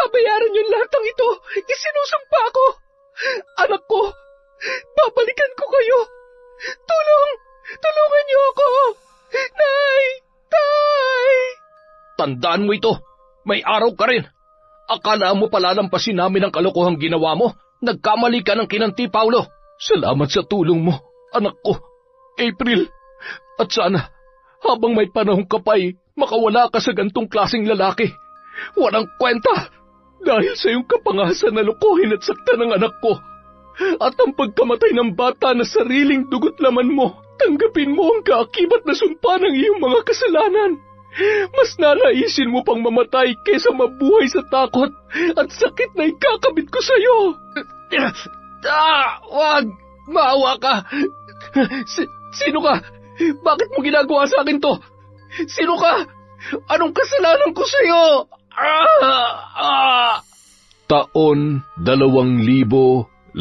babayaran yung lahat ng ito. Isinusumpa ko. Anak ko, babalikan ko kayo. Tulungan niyo ako. Nay! Tay! Tandaan mo ito. May araw ka rin. Akala mo palalampasin namin ang kalokohang ginawa mo? Nagkamali ka ng kinanti, Paulo. Salamat sa tulong mo, anak ko. April, at sana, habang may panahon ka pa'y makawala ka sa gantong klaseng lalaki. Walang kwenta. Dahil sa iyong kapangasan na lukuhin at saktan ng anak ko. At ang pagkamatay ng bata na sariling dugot laman mo, tanggapin mo ang kaakibat na sumpa ng iyong mga kasalanan. Mas nanaisin mo pang mamatay kaysa mabuhay sa takot at sakit na ikakabit ko sa iyo. Wag! Maawa ka! Sino ka? Bakit mo ginagawa sa akin to? Sino ka? Anong kasalanan ko sa iyo? Taon 2018,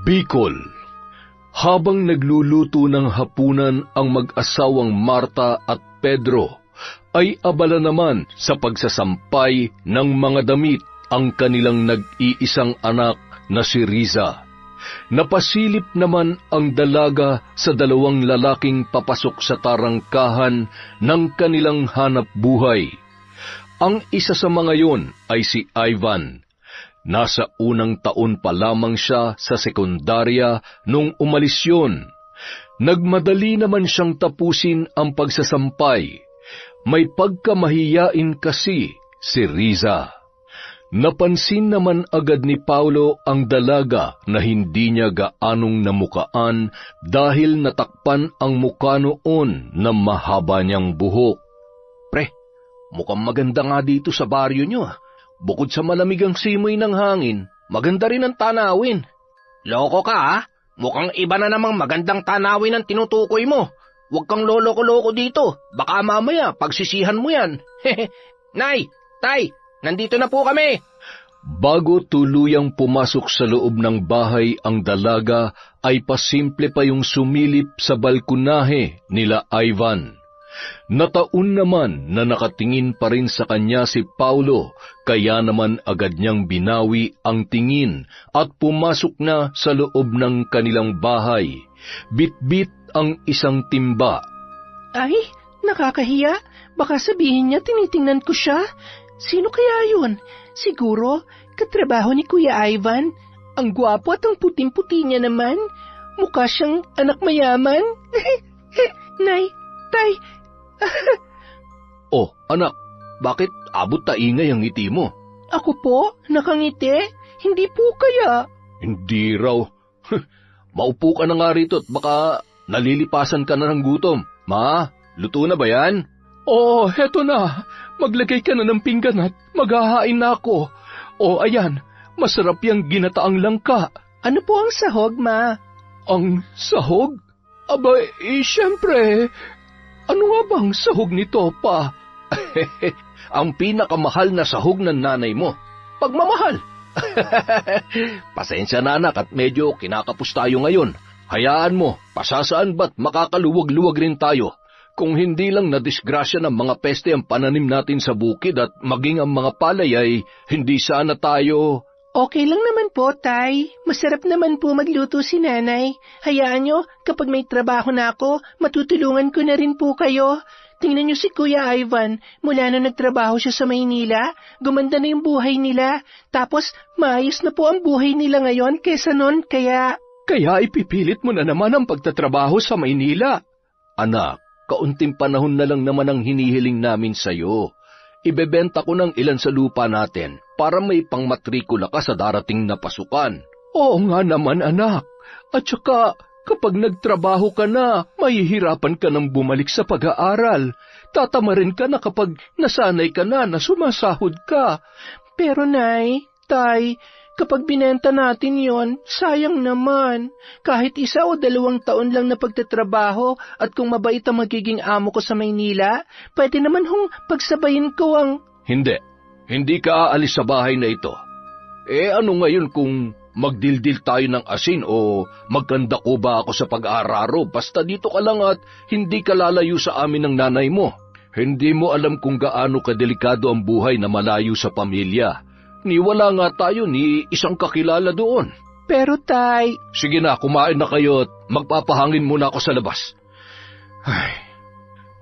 Bicol. Habang nagluluto ng hapunan ang mag-asawang Marta at Pedro, ay abala naman sa pagsasampay ng mga damit ang kanilang nag-iisang anak na si Riza. Napasilip naman ang dalaga sa dalawang lalaking papasok sa tarangkahan ng kanilang hanap buhay. Ang isa sa mga yon ay si Ivan. Nasa unang taon pa lamang siya sa sekundarya nung umalis yun. Nagmadali naman siyang tapusin ang pagsasampay. May pagkamahiyain kasi si Riza. Napansin naman agad ni Paulo ang dalaga na hindi niya gaanong namukaan dahil natakpan ang mukha noon na mahaba niyang buhok. Pre, mukhang maganda nga dito sa baryo niyo. Bukod sa malamig ang simoy ng hangin, maganda rin ang tanawin. Loko ka ha? Mukhang iba na namang magandang tanawin ang tinutukoy mo. Huwag kang loloko-loko dito. Baka mamaya pagsisihan mo yan. Nay, Tay, nandito na po kami. Bago tuluyang pumasok sa loob ng bahay ang dalaga, ay pasimple pa yung sumilip sa balkonahe nila Ivan. Nataon naman na nakatingin pa rin sa kanya si Paulo, kaya naman agad niyang binawi ang tingin at pumasok na sa loob ng kanilang bahay. Bit-bit ang isang timba. Ay, nakakahiya. Baka sabihin niya tinitingnan ko siya. Sino kaya yun? Siguro, katrabaho ni Kuya Ivan. Ang gwapo at ang puting-puti niya naman. Mukha siyang anak mayaman. Nay, Tay. Oh, anak, bakit abot taingay ang ngiti mo? Ako po? Nakangiti? Hindi po kaya. Hindi raw. Maupo ka na nga rito at baka nalilipasan ka na ng gutom. Ma, luto na ba yan? Oh, heto na. Maglagay ka na ng pinggan at maghahain na ako. Oh, ayan, masarap yung ginataang langka. Ano po ang sahog, Ma? Ang sahog? Aba, syempre. Ano nga bang sahog nito, Pa? Ang pinakamahal na sahog ng nanay mo. Pagmamahal. Pasensya na anak at medyo kinakapos tayo ngayon. Hayaan mo, pasasaan ba't makakaluwag-luwag rin tayo. Kung hindi lang nadisgrasya ng mga peste ang pananim natin sa bukid at maging ang mga palay ay hindi sana tayo... Okay lang naman po, Tay. Masarap naman po magluto si Nanay. Hayaan nyo, kapag may trabaho na ako, matutulungan ko na rin po kayo. Tingnan nyo si Kuya Ivan. Mula na nagtrabaho siya sa Maynila, gumanda na yung buhay nila. Tapos, maayos na po ang buhay nila ngayon kesa nun, kaya... Kaya ipipilit mo na naman ang pagtatrabaho sa Maynila. Anak, kaunting panahon na lang naman ang hinihiling namin sa'yo. Ibebenta ko ng ilan sa lupa natin para may pangmatrikula ka sa darating na pasukan. Oo nga naman, anak. At saka, kapag nagtrabaho ka na, mahihirapan ka nang bumalik sa pag-aaral. Tatama rin ka na kapag nasanay ka na sumasahod ka. Pero Nay, Tay, kapag binenta natin yon, sayang naman. Kahit 1 o 2 taon lang na pagtatrabaho at kung mabait ang magiging amo ko sa Maynila, pwede naman hong pagsabayin ko ang... Hindi ka aalis sa bahay na ito. Ano ngayon kung magdildil tayo ng asin o magkanda ko ba ako sa pag-aararo basta dito ka lang at hindi ka lalayo sa amin ng nanay mo? Hindi mo alam kung gaano kadelikado ang buhay na malayo sa pamilya. Wala nga tayo ni isang kakilala doon. Pero tay, Sige na, kumain na kayo at magpapahangin muna ako sa labas. Ay.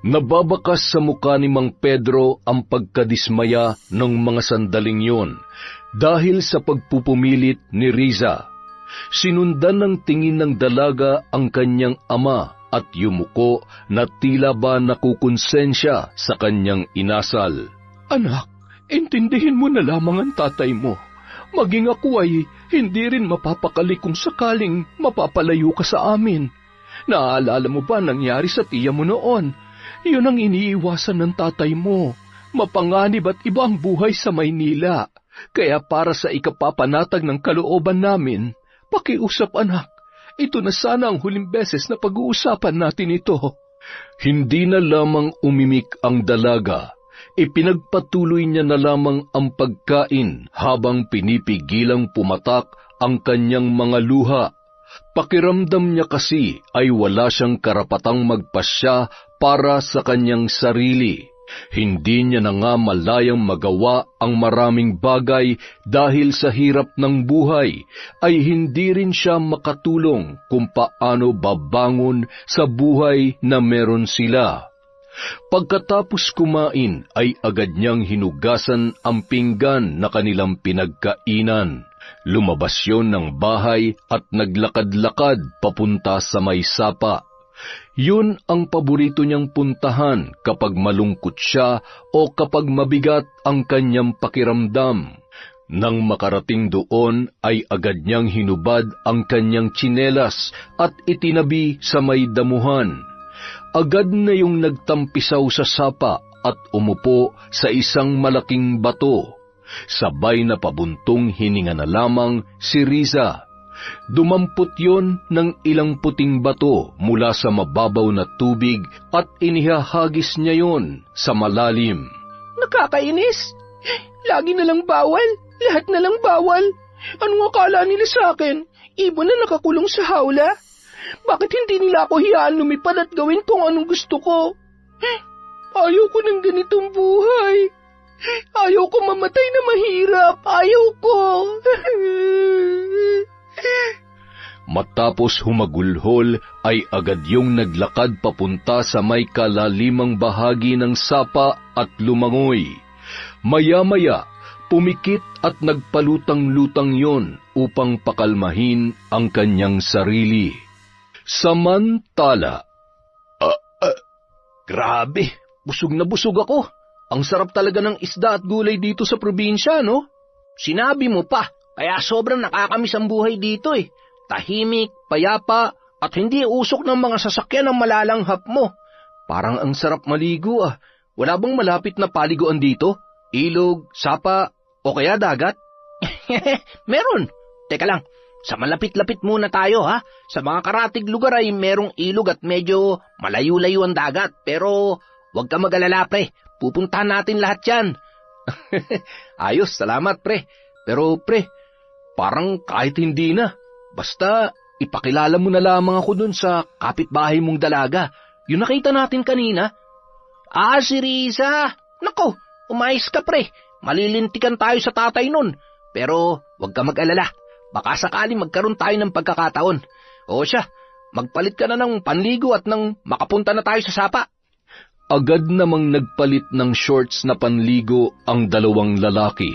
Nababakas sa mukha ni Mang Pedro ang pagkadismaya ng mga sandaling yon dahil sa pagpupumilit ni Riza. Sinundan ng tingin ng dalaga ang kanyang ama at yumuko na tila ba nakukonsensya sa kanyang inasal. Anak, intindihin mo na lamang ang tatay mo. Maging ako ay hindi rin mapapakali kung sakaling mapapalayo ka sa amin. Naaalala mo ba nangyari sa tiya mo noon? Yun ang iniiwasan ng tatay mo. Mapanganib at iba ang buhay sa Maynila. Kaya para sa ikapapanatag ng kalooban namin, pakiusap anak, ito na sana ang huling beses na pag-uusapan natin ito. Hindi na lamang umimik ang dalaga, ipinagpatuloy niya na lamang ang pagkain habang pinipigilang pumatak ang kanyang mga luha. Pakiramdam niya kasi ay wala siyang karapatang magpasya para sa kanyang sarili. Hindi niya na nga malayang magawa ang maraming bagay dahil sa hirap ng buhay, ay hindi rin siya makatulong kung paano babangon sa buhay na meron sila. Pagkatapos kumain ay agad niyang hinugasan ang pinggan na kanilang pinagkainan. Lumabas yon ng bahay at naglakad-lakad papunta sa may sapa. Yun ang paborito niyang puntahan kapag malungkot siya o kapag mabigat ang kanyang pakiramdam. Nang makarating doon ay agad niyang hinubad ang kanyang tsinelas at itinabi sa may damuhan. Agad na yung nagtampisaw sa sapa at umupo sa isang malaking bato. Sabay na pabuntong hininga na lamang si Riza. Dumampot yon ng ilang puting bato mula sa mababaw na tubig at inihahagis niya yon sa malalim. nakakainis. Lagi na lang bawal, lahat na lang bawal. Anong akala nila sa akin? Ibon na nakakulong sa hawla? Bakit hindi nila ako hiyaan lumipad at gawin kung anong gusto ko? Ayaw ko ng ganitong buhay. Ayaw ko mamatay na mahirap. Ayaw ko. Matapos humagulhol ay agad yung naglakad papunta sa may kalalimang bahagi ng sapa at lumangoy. Maya-maya, pumikit at nagpalutang-lutang yon upang pakalmahin ang kanyang sarili. Samantala, Grabe, busog na busog ako. Ang sarap talaga ng isda at gulay dito sa probinsya, no? Sinabi mo pa, kaya sobrang nakakamiss ang buhay dito eh. Tahimik, payapa, at hindi usok ng mga sasakyan ang malalanghap mo. Parang ang sarap maligo ah. Wala bang malapit na paliguan dito? Ilog, sapa, o kaya dagat? Meron. Teka lang, sa malapit-lapit muna tayo ha. Sa mga karatig lugar ay merong ilog at medyo malayo-layo ang dagat. Pero huwag ka mag-alala pre, pupuntahan natin lahat yan. Ayos, salamat pre. Pero pre, parang kahit hindi na. Basta ipakilala mo na lamang ako dun sa kapitbahay mong dalaga. Yung nakita natin kanina. Si Riza. Nako, umayos ka pre. Malilintikan tayo sa tatay nun. Pero huwag ka mag-alala. Baka sakaling magkaroon tayo ng pagkakataon. O siya, magpalit ka na ng panligo at nang makapunta na tayo sa sapa. agad namang nagpalit ng shorts na panligo ang dalawang lalaki.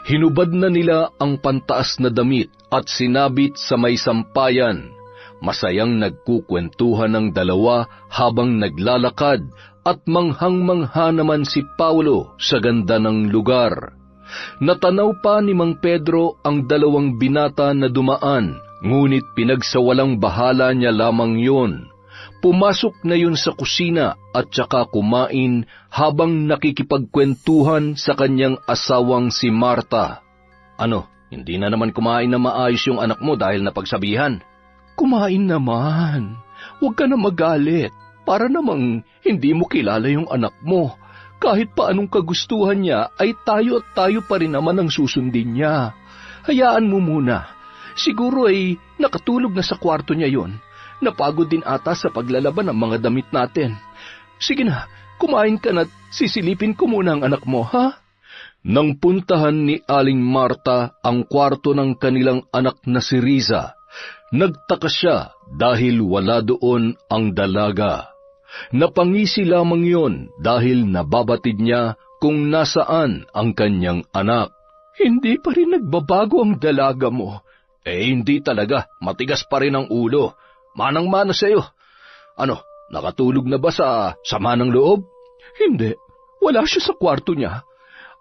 Hinubad na nila ang pantaas na damit at sinabit sa may sampayan. Masayang nagkukwentuhan ng dalawa habang naglalakad at manghang-mangha naman si Paulo sa ganda ng lugar. Natanaw pa ni Mang Pedro ang dalawang binata na dumaan, ngunit pinagsawalang bahala niya lamang yon. Pumasok na yun sa kusina at saka kumain habang nakikipagkwentuhan sa kanyang asawang si Marta. Ano, hindi na naman kumain na maayos yung anak mo dahil napagsabihan? Kumain naman. Huwag ka na magalit. Para namang hindi mo kilala yung anak mo. Kahit pa anong kagustuhan niya ay tayo at tayo pa rin naman ang susundin niya. Hayaan mo muna. Siguro ay nakatulog na sa kwarto niya yon. Napagod din ata sa paglalaban ng mga damit natin. Sige na, kumain ka na't sisilipin ko muna ang anak mo, ha? Nang puntahan ni Aling Marta ang kwarto ng kanilang anak na si Riza, nagtaka siya dahil wala doon ang dalaga. Napangisi lamang yon dahil nababatid niya kung nasaan ang kanyang anak. Hindi pa rin nagbabago ang dalaga mo. Hindi talaga. Matigas pa rin ang ulo. Manang-mana sa'yo. Ano, nakatulog na ba sa sama ng loob? Hindi, wala siya sa kwarto niya.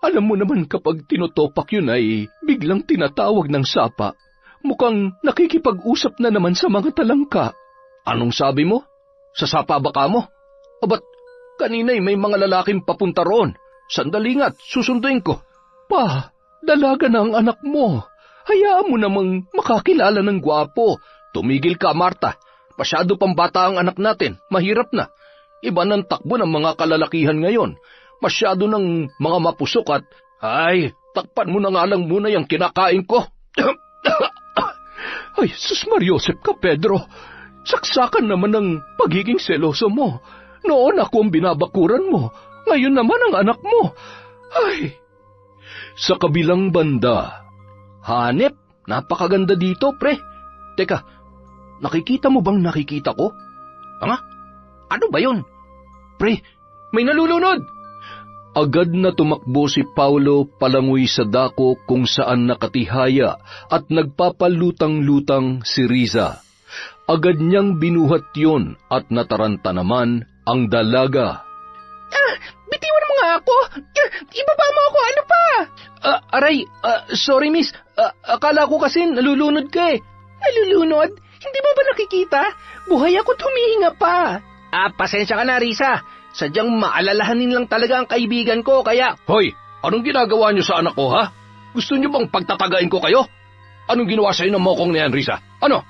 Alam mo naman kapag tinutopak yun ay biglang tinatawag ng sapa. Mukhang nakikipag-usap na naman sa mga talangka. Anong sabi mo? Sa sapa ba ka mo? O ba't kanina'y may mga lalaking papunta roon? Sandali nga't susunduin ko. Pa, dalaga na ang anak mo. Hayaan mo namang makakilala ng gwapo. Tumigil ka, Marta. Masyado pang bata ang anak natin. Mahirap na. Iba ng takbo ng mga kalalakihan ngayon. Masyado ng mga mapusok at, ay, takpan mo na nga lang muna yung kinakain ko. Ay, sus Mariosep ka, Pedro. Saksakan naman ng pagiging seloso mo. Noon ako ang binabakuran mo. Ngayon naman ang anak mo. Ay. Sa kabilang banda, Hanep, napakaganda dito, pre. Teka, nakikita mo bang nakikita ko? Ano ba yun? Pre, may nalulunod! agad na tumakbo si Paulo palangoy sa dako kung saan nakatihaya at nagpapalutang-lutang si Riza. Agad niyang binuhat yon at nataranta naman ang dalaga. Bitiwan mo nga ako! Ibaba mo ako, ano pa? Sorry miss. Akala ko kasi nalulunod ka eh. Nalulunod? Hindi mo ba nakikita? Buhay ako't humihinga pa. Pasensya ka na, Riza. Sadyang maalalahanin lang talaga ang kaibigan ko, kaya... Hoy, anong ginagawa niyo sa anak ko, ha? Gusto niyo bang pagtatagain ko kayo? Anong ginawa sa'yo ng mokong na yan, Riza? Ano?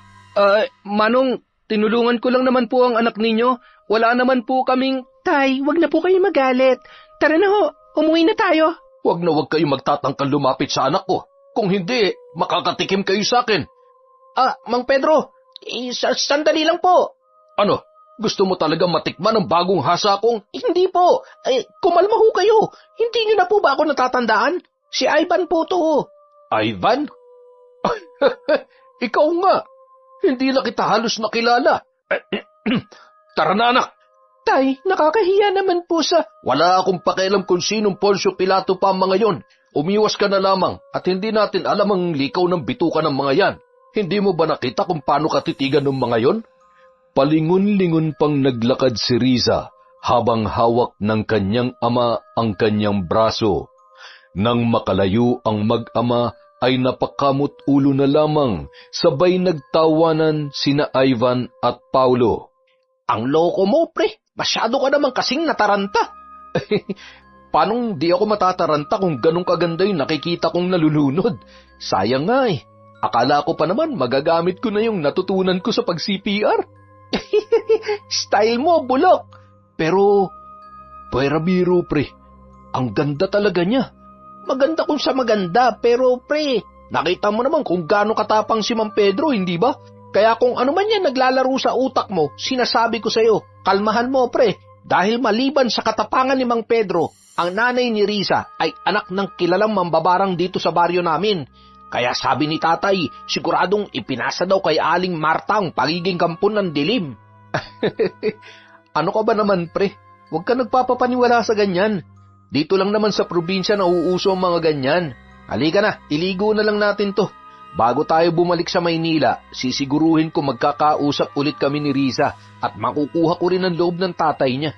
Manong, tinulungan ko lang naman po ang anak ninyo. Wala naman po kaming... Tay, wag na po kayo magalit. Tara na ho, umuwi na tayo. Wag na wag kayo magtatangkal lumapit sa anak ko. Kung hindi, makakatikim kayo sa akin. Mang Pedro, sandali lang po. Ano? Gusto mo talaga matikman ang bagong hasa kong... Hindi po. Kumalma ho kayo. Hindi niyo na po ba ako natatandaan? Si Ivan po to. Ivan? Ikaw nga. Hindi na kita halos nakilala. Tara na, anak. Tay, nakakahiya naman po sa... Wala akong pakialam kung sinong Poncio Pilato pa ang mga yon. Umiwas ka na lamang at hindi natin alam ang likaw ng bituka ng mga yan. Hindi mo ba nakita kung paano katitigan ng mga yon? Palingon-lingon pang naglakad si Riza habang hawak ng kanyang ama ang kanyang braso. Nang makalayo ang mag-ama ay napakamot ulo na lamang, sabay nagtawanan sina Ivan at Paulo. Ang loko mo, pre. Masyado ka naman kasing nataranta. Paanong di ako matataranta kung ganong kaganda yung nakikita kong nalulunod? Sayang nga eh. Akala ko pa naman magagamit ko na yung natutunan ko sa pag-CPR. Style mo, bulok. Pero, pwera biro, pre. Ang ganda talaga niya. Maganda kung sa maganda, pero pre, nakita mo naman kung gaano katapang si Mang Pedro, hindi ba? Kaya kung ano man yan naglalaro sa utak mo, sinasabi ko sa'yo, kalmahan mo, pre. Dahil maliban sa katapangan ni Mang Pedro, ang nanay ni Riza ay anak ng kilalang mambabarang dito sa baryo namin. Kaya sabi ni tatay, siguradong ipinasa daw kay Aling Marta ang pagiging kampon ng dilim. Ano ka ba naman, pre? Huwag ka nagpapapaniwala sa ganyan. Dito lang naman sa probinsya nauuso ang mga ganyan. Halika na, iligo na lang natin to. Bago tayo bumalik sa Maynila, sisiguruhin ko magkakausap ulit kami ni Riza at makukuha ko rin ang loob ng tatay niya.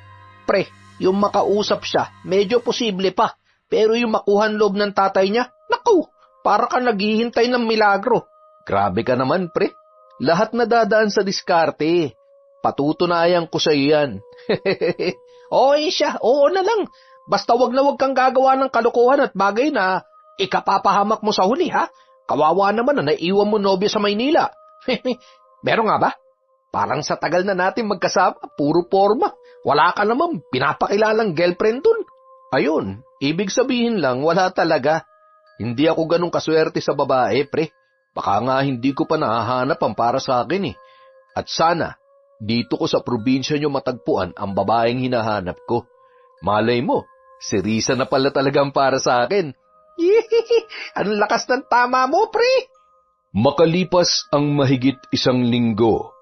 Pre, yung makausap siya, medyo posible pa. Pero yung makuha ang loob ng tatay niya, naku! Para ka naghihintay ng milagro. Grabe ka naman, pre. Lahat na dadaan sa diskarte. Patutunayan ko sa iyan. Okay siya, oo na lang. Basta wag na wag kang gagawa ng kalokohan at bagay na ikapapahamak mo sa huli, ha? Kawawa naman na naiwan mo nobya sa Maynila. Meron nga ba? Parang sa tagal na natin magkasama, puro forma. Wala ka naman pinapakilalang girlfriend dun. Ayun, ibig sabihin lang wala talaga. Hindi ako ganun kaswerte sa babae, pre. Baka nga hindi ko pa nahahanap ang para sa akin eh. At sana, dito ko sa probinsya nyo matagpuan ang babaeng hinahanap ko. Malay mo, si Riza na pala talagang para sa akin. Ang lakas ng tama mo, pre! Makalipas ang mahigit 1 linggo,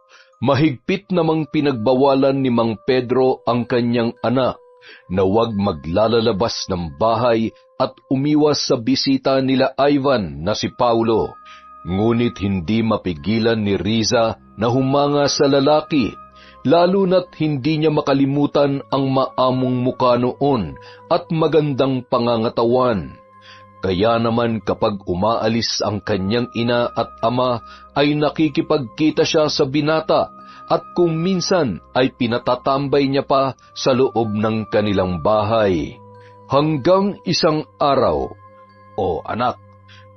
mahigpit namang pinagbawalan ni Mang Pedro ang kanyang anak na huwag maglalalabas ng bahay at umiwas sa bisita nila Ivan na si Paulo. Ngunit hindi mapigilan ni Riza na humanga sa lalaki, lalo na't hindi niya makalimutan ang maamong mukha noon at magandang pangangatawan. Kaya naman kapag umaalis ang kanyang ina at ama ay nakikipagkita siya sa binata at kung minsan ay pinatatambay niya pa sa loob ng kanilang bahay. Hanggang isang araw, "O anak,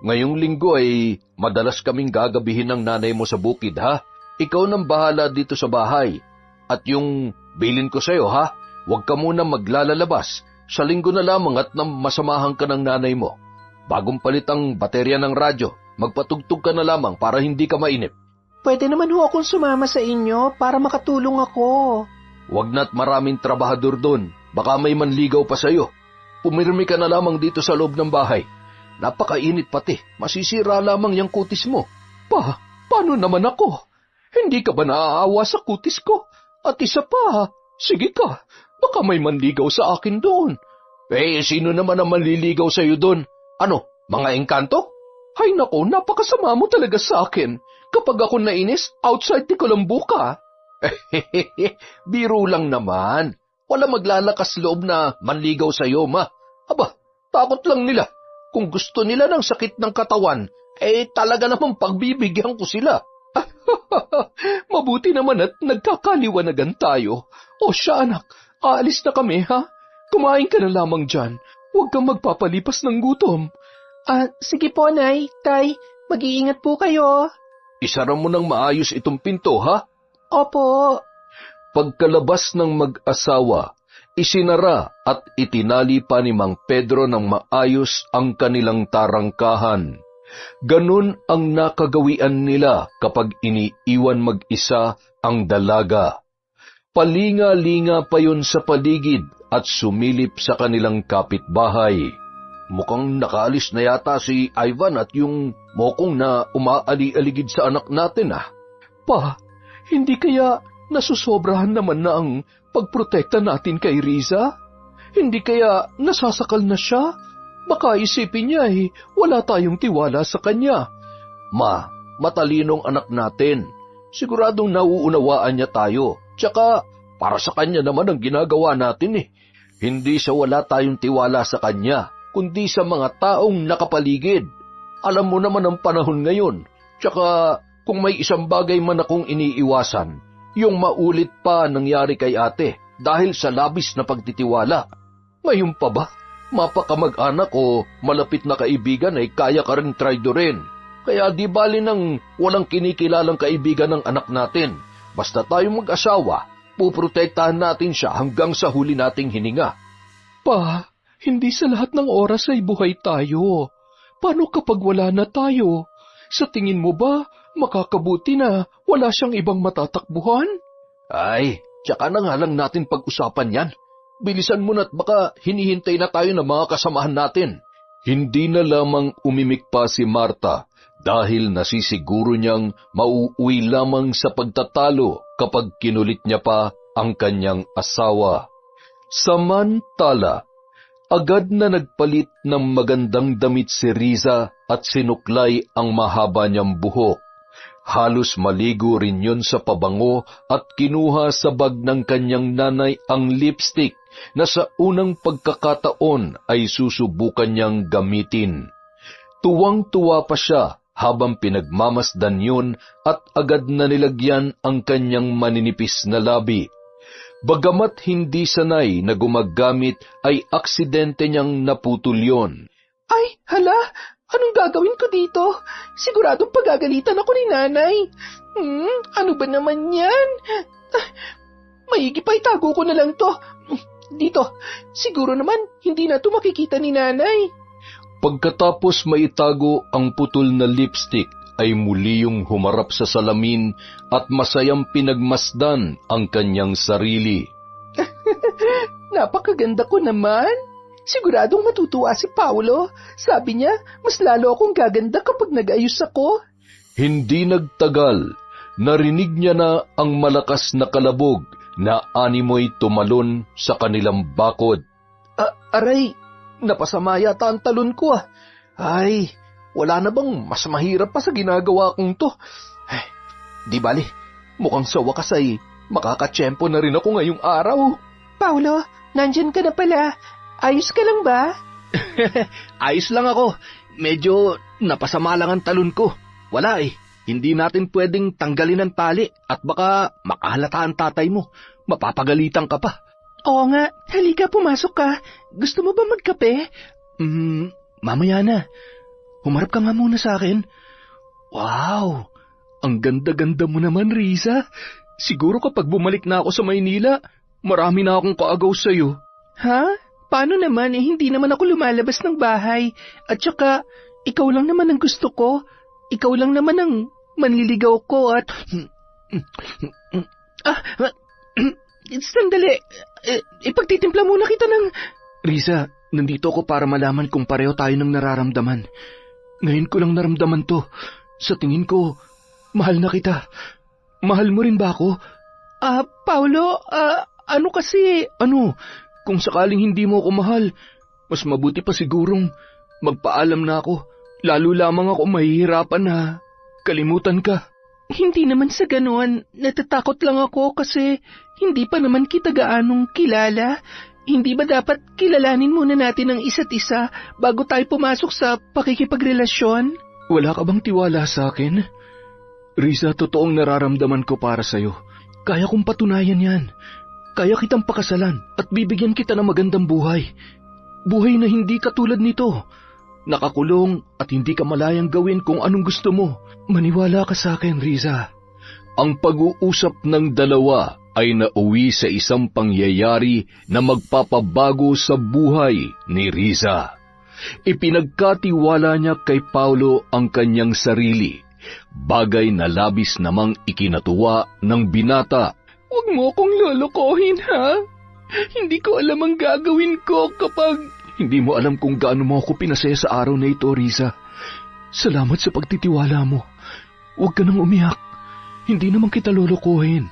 ngayong linggo ay madalas kaming gagabihin ng nanay mo sa bukid ha? Ikaw nang bahala dito sa bahay. At yung bilin ko sa'yo ha, huwag ka muna maglalalabas. Sa linggo na lamang at nang masamahan ka ng nanay mo. Bagong palit ang baterya ng radyo, magpatugtog ka na lamang para hindi ka mainip." Pwede naman ho akong sumama sa inyo para makatulong ako. Huwag na't maraming trabahador doon, baka may manligaw pa sa'yo. Pumirmi ka na lamang dito sa loob ng bahay. Napakainit pati, masisira lamang yung kutis mo. Paano naman ako? Hindi ka ba naaawa sa kutis ko? At isa pa, sige ka, baka may manligaw sa akin doon. Sino naman ang manliligaw sa'yo doon? Ano, mga engkanto? Hay nako, napakasama mo talaga sa akin. Kapag ako nainis, outside ti Colombo ka. Biro lang naman. Wala maglalakas loob na manligaw sa'yo, ma. Aba, takot lang nila. Kung gusto nila ng sakit ng katawan, talaga namang pagbibigyan ko sila. Mabuti naman at nagkakaliwanagan tayo. O siya anak, aalis na kami ha? Kumain ka na lamang dyan. Huwag kang magpapalipas ng gutom. Sige po, Nay, Tay, mag-iingat po kayo. Isara mo ng maayos itong pinto, ha? Opo. Pagkalabas ng mag-asawa, isinara at itinali pa ni Mang Pedro ng maayos ang kanilang tarangkahan. Ganun ang nakagawian nila kapag iniiwan mag-isa ang dalaga. Palinga-linga pa yun sa paligid at sumilip sa kanilang kapitbahay. Mukhang nakaalis na yata si Ivan at yung mokong na umaali-aligid sa anak natin ah. Pa, hindi kaya nasusobrahan naman na ang pagprotekta natin kay Riza? Hindi kaya nasasakal na siya? Baka isipin niya wala tayong tiwala sa kanya. Ma, matalinong anak natin. Siguradong nauunawaan niya tayo. Tsaka para sa kanya naman ang ginagawa natin Hindi sa wala tayong tiwala sa kanya, kundi sa mga taong nakapaligid. Alam mo naman ang panahon ngayon. Tsaka kung may isang bagay man akong iniiwasan, yung maulit pa nangyari kay ate dahil sa labis na pagtitiwala. Ngayon pa ba, mapakamag-anak o malapit na kaibigan ay kaya ka rin traidorin. Kaya di bali nang walang kinikilalang kaibigan ng anak natin. Basta tayong mag-asawa, puprotektahan natin siya hanggang sa huli nating hininga. Pa, hindi sa lahat ng oras ay buhay tayo. Paano kapag wala na tayo? Sa tingin mo ba, makakabuti na wala siyang ibang matatakbuhan? Ay, tsaka na nga lang natin pag-usapan yan. Bilisan mo na't baka hinihintay na tayo ng mga kasamahan natin. Hindi na lamang umimik pa si Marta dahil nasisiguro niyang mauuwi lamang sa pagtatalo kapag kinulit niya pa ang kanyang asawa. Samantala, agad na nagpalit ng magandang damit si Riza at sinuklay ang mahaba niyang buhok. Halos maligo rin yun sa pabango at kinuha sa bag ng kanyang nanay ang lipstick na sa unang pagkakataon ay susubukan niyang gamitin. Tuwang-tuwa pa siya habang pinagmamasdan yun at agad na nilagyan ang kanyang maninipis na labi. Bagamat hindi sanay na gumagamit ay aksidente niyang naputol yun. Ay, hala! Anong gagawin ko dito? Siguradong pagagalitan ako ni nanay. Ano ba naman yan? Maigi pa itago ko na lang to. Dito, siguro naman hindi na to makikita ni nanay. Pagkatapos maitago ang putol na lipstick, ay muli yung humarap sa salamin at masayang pinagmasdan ang kanyang sarili. napakaganda ko naman. Siguradong matutuwa si Paolo. Sabi niya, mas lalo akong gaganda kapag nag-ayos ako. Hindi nagtagal, narinig niya na ang malakas na kalabog na animoy tumalon sa kanilang bakod. Aray, napasama yata ang talon ko ah. Ay, wala na bang mas mahirap pa sa ginagawa kong to? Ay, di bali, mukhang sa wakas ay makakatsyempo na rin ako ngayong araw. Paolo, nandyan ka na pala. Ayos ka lang ba? Ayos lang ako. Medyo napasama lang ang talon ko. Wala eh. Hindi natin pwedeng tanggalin ang tali at baka makahalata ang tatay mo. Mapapagalitan ka pa. Oo nga, halika pumasok ka. Gusto mo ba magkape? Mamaya na. Humarap ka nga muna sa akin. Wow, ang ganda-ganda mo naman, Riza. Siguro kapag bumalik na ako sa Maynila, marami na akong kaagaw sa'yo. Ha? Paano naman hindi naman ako lumalabas ng bahay. At saka, ikaw lang naman ang gusto ko. Ikaw lang naman ang manliligaw ko at... Sandali. Ipagtitimpla muna kita ng... Riza, nandito ako para malaman kung pareho tayo ng nararamdaman. Ngayon ko lang naramdaman to. Sa tingin ko, mahal na kita. Mahal mo rin ba ako? Paolo, ano kasi... Ano? Kung sakaling hindi mo ako mahal, mas mabuti pa sigurong magpaalam na ako. Lalo lamang ako mahihirapan na kalimutan ka. Hindi naman sa ganoon. Natatakot lang ako kasi hindi pa naman kita gaanong kilala. Hindi ba dapat kilalanin muna natin ang isa't isa bago tayo pumasok sa pakikipagrelasyon? Wala ka bang tiwala sa akin? Riza, totoong nararamdaman ko para sa'yo. Kaya kong patunayan yan. Kaya kitang pakasalan at bibigyan kita ng magandang buhay. Buhay na hindi katulad nito. Nakakulong at hindi ka malayang gawin kung anong gusto mo. Maniwala ka sa akin, Riza. Ang pag-uusap ng dalawa ay nauwi sa isang pangyayari na magpapabago sa buhay ni Riza. Ipinagkatiwala niya kay Paolo ang kanyang sarili, bagay na labis namang ikinatuwa ng binata. Huwag mo akong lolokohin, ha? Hindi ko alam ang gagawin ko kapag... Hindi mo alam kung gaano mo ako pinasaya sa araw na ito, Riza. Salamat sa pagtitiwala mo. Huwag ka nang umiyak. Hindi naman kita lolokohin.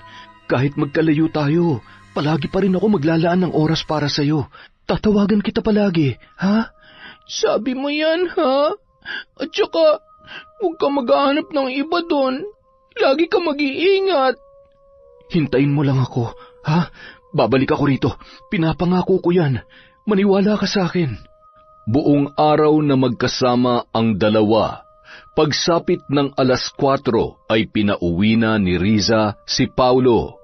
Kahit magkalayo tayo, palagi pa rin ako maglalaan ng oras para sa'yo. Tatawagan kita palagi, ha? Sabi mo yan, ha? At saka, huwag ka maghahanap ng iba doon. Lagi ka mag-iingat. Hintayin mo lang ako, ha? Babalik ako rito. Pinapangako ko yan. Maniwala ka sa akin. Buong araw na magkasama ang dalawa. Pagsapit ng 4:00 ay pinauwi na ni Riza si Paolo.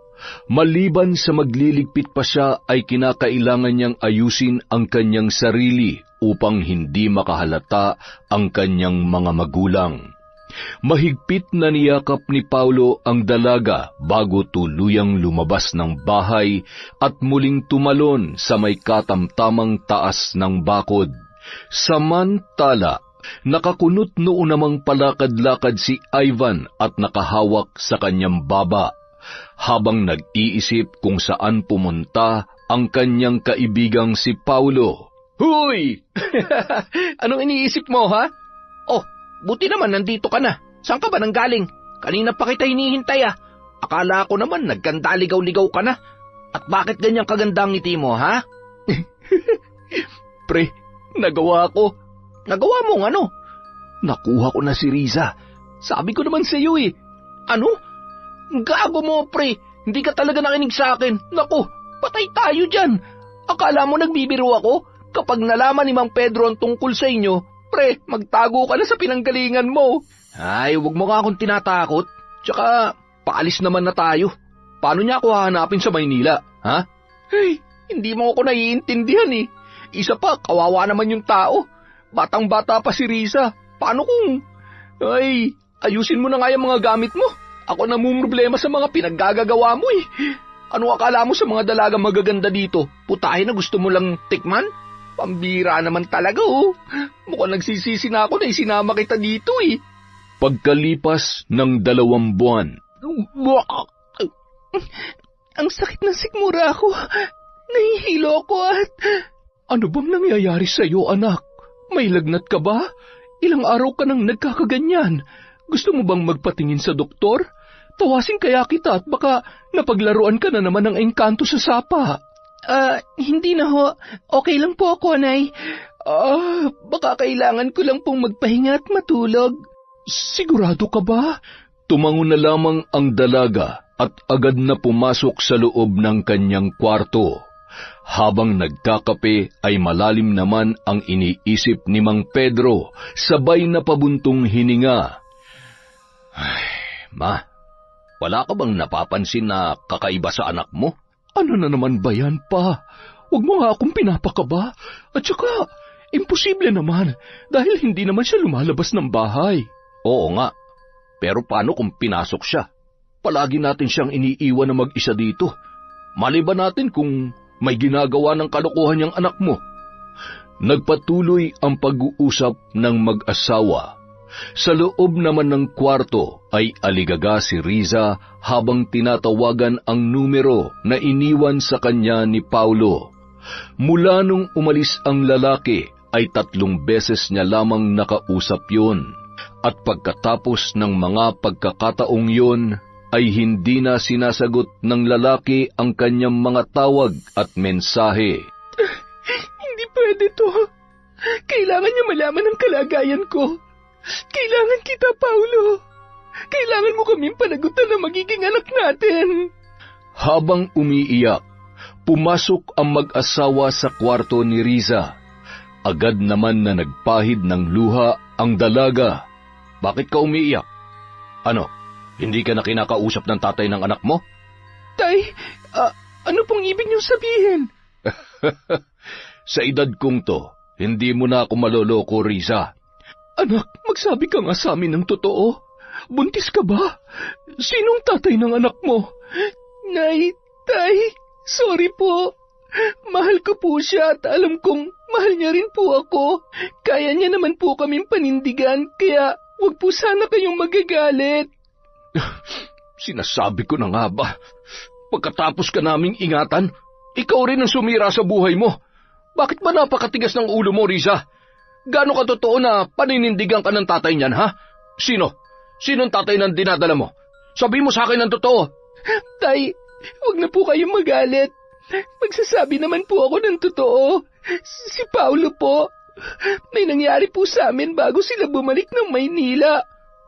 Maliban sa magliligpit pa siya ay kinakailangan niyang ayusin ang kanyang sarili upang hindi makahalata ang kanyang mga magulang. Mahigpit na niyakap ni Paolo ang dalaga bago tuluyang lumabas ng bahay at muling tumalon sa may katamtamang taas ng bakod. Samantala, nakakunot noon namang palakad-lakad si Ivan at nakahawak sa kanyang baba, habang nag-iisip kung saan pumunta ang kanyang kaibigang si Paolo. Huy! Anong iniisip mo, ha? Oh, buti naman nandito ka na. Saan ka ba nanggaling? Kanina pa kita hinihintay, ah. Akala ko naman nagganda-ligaw-ligaw ka na. At bakit ganyang kaganda ang ngiti mo, ha? Pre, nagawa ko. Nagawa mong ano? Nakuha ko na si Riza. Sabi ko naman sa iyo eh. Ano? Gago mo, pre. Hindi ka talaga nakinig sa akin. Naku, patay tayo dyan. Akala mo nagbibiro ako? Kapag nalaman ni Mang Pedro ang tungkol sa inyo, pre, magtago ka na sa pinanggalingan mo. Ay, wag mo nga akong tinatakot. Tsaka, paalis naman na tayo. Paano niya ako hahanapin sa Maynila, ha? Hey, hindi mo ako naiintindihan eh. Isa pa, kawawa naman yung tao. Batang-bata pa si Riza. Paano kung... Ay, ayusin mo na nga yung mga gamit mo. Ako namumroblema sa mga pinaggagawa mo eh. Ano akala mo sa mga dalagang magaganda dito? Putahe na gusto mo lang tikman? Pambira naman talaga oh. Mukhang nagsisisi na ako na isinama kita dito eh. Pagkalipas ng 2 buwan, Ang sakit ng sikmura ako. Nahihilo ko at... Ano bang nangyayari sa iyo, anak? May lagnat ka ba? Ilang araw ka nang nagkakaganyan. Gusto mo bang magpatingin sa doktor? Tawasin kaya kita at baka napaglaruan ka na naman ng engkanto sa sapa. Hindi na ho. Okay lang po ako, Nay. Baka kailangan ko lang pong magpahinga at matulog. Sigurado ka ba? Tumango na lamang ang dalaga at agad na pumasok sa loob ng kanyang kwarto. Habang nagkakape ay malalim naman ang iniisip ni Mang Pedro, sabay na pabuntong hininga. Ay, Ma, wala ka bang napapansin na kakaiba sa anak mo? Ano na naman ba yan, Pa? Huwag mo nga akong pinapakaba. At saka, imposible naman dahil hindi naman siya lumalabas ng bahay. Oo nga, pero paano kung pinasok siya? Palagi natin siyang iniiwan na mag-isa dito. Maliban natin kung may ginagawa ng kalokohan niyang anak mo. Nagpatuloy ang pag-uusap ng mag-asawa. Sa loob naman ng kwarto ay aligaga si Riza habang tinatawagan ang numero na iniwan sa kanya ni Paulo. Mula nung umalis ang lalaki ay 3 beses niya lamang nakausap yun. At pagkatapos ng mga pagkakataong yun, ay hindi na sinasagot ng lalaki ang kanyang mga tawag at mensahe. Hindi pwede to. Kailangan niya malaman ang kalagayan ko. Kailangan kita, Paulo. Kailangan mo kaming panagutan na magiging anak natin. Habang umiiyak, pumasok ang mag-asawa sa kwarto ni Riza. Agad naman na nagpahid ng luha ang dalaga. Bakit ka umiiyak? Ano, hindi ka na kinakausap ng tatay ng anak mo? Tay, ano pong ibig niyong sabihin? Sa edad kong to, hindi mo na ako maloloko, Riza. Anak, magsabi ka nga sa amin ng totoo. Buntis ka ba? Sinong tatay ng anak mo? Nay, Tay, sorry po. Mahal ko po siya at alam kong mahal niya rin po ako. Kaya niya naman po kaming panindigan, kaya huwag po sana kayong magagalit. Sinasabi ko na nga ba, pagkatapos ka naming ingatan, ikaw rin ang sumira sa buhay mo. Bakit ba napakatigas ng ulo mo, Riza? Gaano ka totoo na paninindigan ka ng tatay niyan, ha? Sino? Sinong tatay ng dinadala mo? Sabi mo sa akin ang totoo. Tay, huwag na po kayong magalit. Magsasabi naman po ako ng totoo. Si Paulo po. May nangyari po sa amin bago sila bumalik ng Maynila.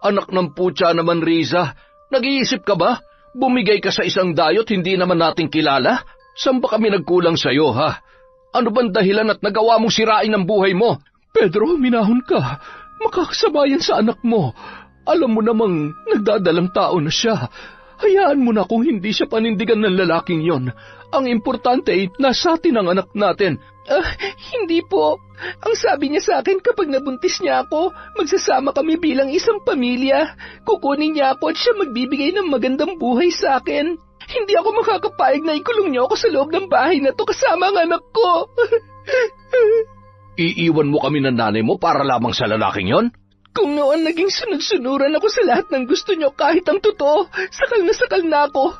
Anak ng putya naman, Riza. Nag-iisip ka ba? Bumigay ka sa isang dayot hindi naman natin kilala? Saan ba kami nagkulang sa'yo, ha? Ano bang dahilan at nagawa mong sirain ang buhay mo? Pedro, minahon ka. Makakasabayan sa anak mo. Alam mo namang nagdadalang tao na siya. Hayaan mo na kung hindi siya panindigan ng lalaking yon. Ang importante ay nasa atin ang anak natin. Hindi po. Ang sabi niya sa akin kapag nabuntis niya ako, magsasama kami bilang isang pamilya. Kukunin niya ako at siya magbibigay ng magandang buhay sa akin. Hindi ako makakapayag na ikulong niyo ako sa loob ng bahay na to kasama ang anak ko. Iiwan mo kami ng nanay mo para lamang sa lalaking yon? Kung noon naging sunod-sunuran ako sa lahat ng gusto niyo kahit ang totoo, sakal na ako.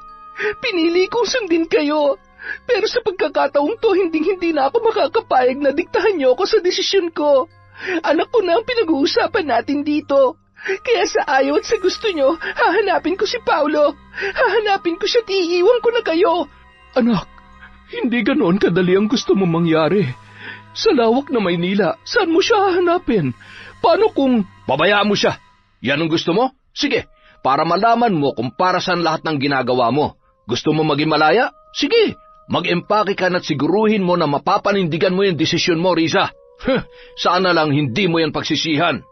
Pinili kong sundin kayo. Pero sa pagkakataong to, hindi na ako makakapayag na diktahan niyo ako sa desisyon ko. Anak ko na ang pinag-uusapan natin dito. Kaya sa ayaw at sa gusto niyo, hahanapin ko si Paulo. Hahanapin ko siya at iiwan ko na kayo. Anak, hindi ganoon kadali ang gusto mo mangyari. Sa lawak na Maynila, saan mo siya hahanapin? Paano kung... Pabayaan mo siya. Yan ang gusto mo? Sige, para malaman mo kung para saan lahat ng ginagawa mo. Gusto mo maging malaya? Sige, mag-empake ka na't siguruhin mo na mapapanindigan mo yung desisyon mo, Riza. Sana lang hindi mo yan pagsisihan.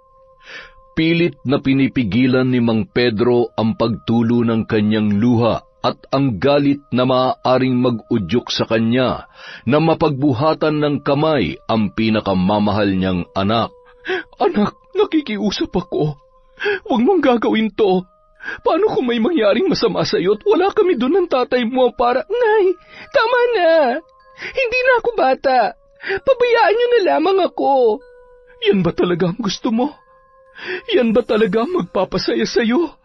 Pilit na pinipigilan ni Mang Pedro ang pagtulo ng kanyang luha at ang galit na maaaring mag-udyok sa kanya na mapagbuhatan ng kamay ang pinakamamahal niyang anak. Anak, nakikiusap ako. Huwag mong gagawin to. Paano kung may mangyaring masama sa'yo at wala kami doon ng tatay mo para... Nay, tama na. Hindi na ako bata. Pabayaan niyo na lamang ako. Yan ba talaga ang gusto mo? Yan ba talaga ang magpapasaya sa'yo?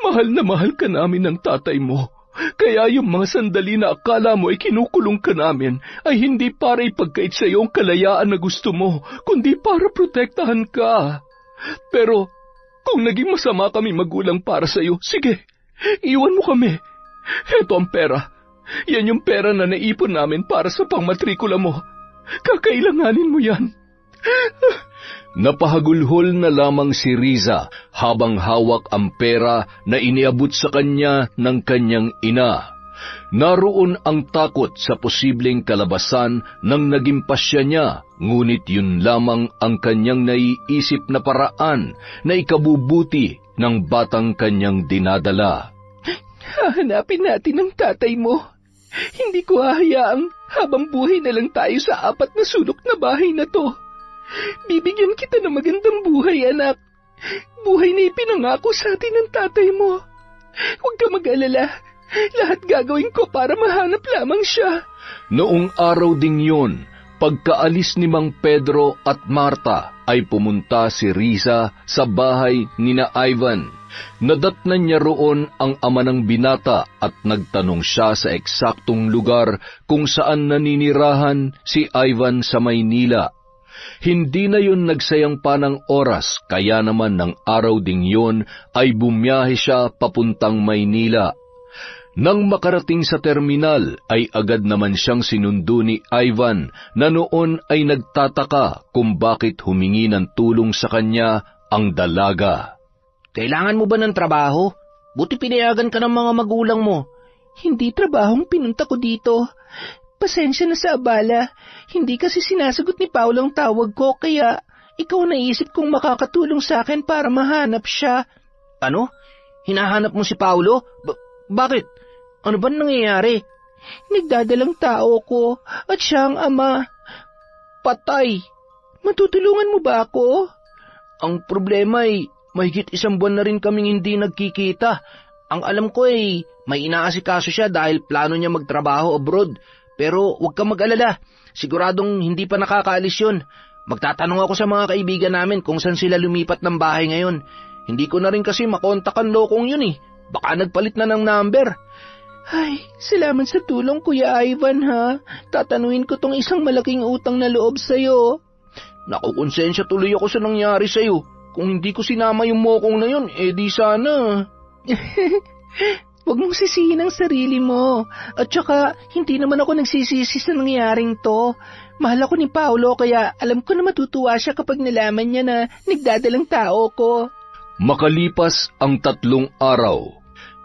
Mahal na mahal ka namin ng tatay mo. Kaya yung mga sandali na akala mo ay kinukulong ka namin ay hindi para ipagkait sa iyo ang kalayaan na gusto mo, kundi para protektahan ka. Pero kung naging masama kami magulang para sa iyo, sige, iwan mo kami. Heto ang pera. Yan yung pera na naipon namin para sa pangmatrikula mo. Kakailanganin mo yan. Napahagulhol na lamang si Riza habang hawak ang pera na iniabot sa kanya ng kanyang ina. Naroon ang takot sa posibleng kalabasan ng naging pasya niya, ngunit yun lamang ang kanyang naiisip na paraan na ikabubuti ng batang kanyang dinadala. Hahanapin natin ang tatay mo. Hindi ko hahayaang habang buhay na lang tayo sa 4 na sulok na bahay na to. Bibigyan kita ng magandang buhay, anak. Buhay na ipinangako sa atin ng tatay mo. Huwag ka mag-alala. Lahat gagawin ko para mahanap lamang siya. Noong araw ding yun, pagkaalis ni Mang Pedro at Marta, ay pumunta si Riza sa bahay nina Ivan. Nadatnan niya roon ang ama ng binata at nagtanong siya sa eksaktong lugar kung saan naninirahan si Ivan sa Maynila. Hindi na yun nagsayang pa ng oras, kaya naman ng araw ding yun ay bumiyahe siya papuntang Maynila. Nang makarating sa terminal ay agad naman siyang sinundo ni Ivan na noon ay nagtataka kung bakit humingi ng tulong sa kanya ang dalaga. Kailangan mo ba ng trabaho? Buti pinayagan ka ng mga magulang mo. Hindi trabahong pinunta ko dito. Pasensya na sa abala. Hindi kasi sinasagot ni Paulo ang tawag ko, kaya ikaw naisip kong makakatulong sa akin para mahanap siya. Ano? Hinahanap mo si Paulo? Bakit? Ano ba nangyayari? Nagdadalang tao ko at siya ang ama. Patay. Matutulungan mo ba ako? Ang problema ay mahigit 1 buwan na rin kaming hindi nagkikita. Ang alam ko ay may inaasikaso siya dahil plano niya magtrabaho abroad. Pero huwag kang mag-alala, siguradong hindi pa nakakaalis yun. Magtatanong ako sa mga kaibigan namin kung saan sila lumipat ng bahay ngayon. Hindi ko na rin kasi makontak ang lokong yun eh. Baka nagpalit na ng number. Ay, salamat sa tulong, Kuya Ivan, ha? Tatanuin ko tong isang malaking utang na loob sa'yo. Nakukonsensya tuloy ako sa nangyari sa'yo. Kung hindi ko sinama yung mokong na yun, di sana. Huwag mong sisihin ang sarili mo. At saka, hindi naman ako nagsisisi sa nangyaring to. Mahal ako ni Paulo, kaya alam ko na matutuwa siya kapag nalaman niya na nagdadalang tao ko. Makalipas ang 3 araw.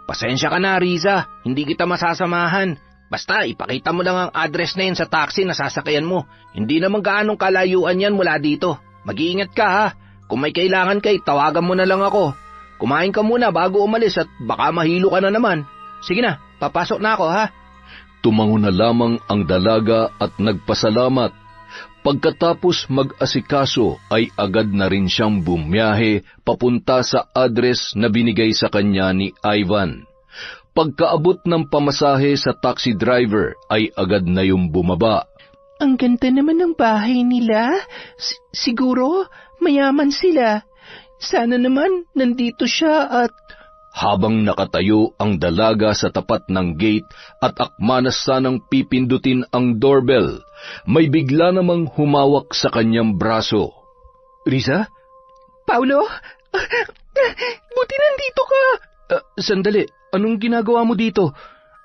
Pasensya ka na, Riza. Hindi kita masasamahan. Basta, ipakita mo lang ang address na yun sa taxi na sasakyan mo. Hindi naman gaanong kalayuan yan mula dito. Mag-iingat ka, ha? Kung may kailangan kay, tawagan mo na lang ako. Kumain ka muna bago umalis at baka mahilo ka na naman. Sige na, papasok na ako, ha? Tumango na lamang ang dalaga at nagpasalamat. Pagkatapos mag-asikaso ay agad na rin siyang bumiyahe papunta sa address na binigay sa kanya ni Ivan. Pagkaabot ng pamasahe sa taxi driver ay agad na yung bumaba. Ang ganda naman ng bahay nila. Siguro mayaman sila. Sana naman nandito siya at... Habang nakatayo ang dalaga sa tapat ng gate at akma na sanang pipindutin ang doorbell, may bigla namang humawak sa kanyang braso. Riza? Paulo? Buti nandito ka. Sandali, anong ginagawa mo dito?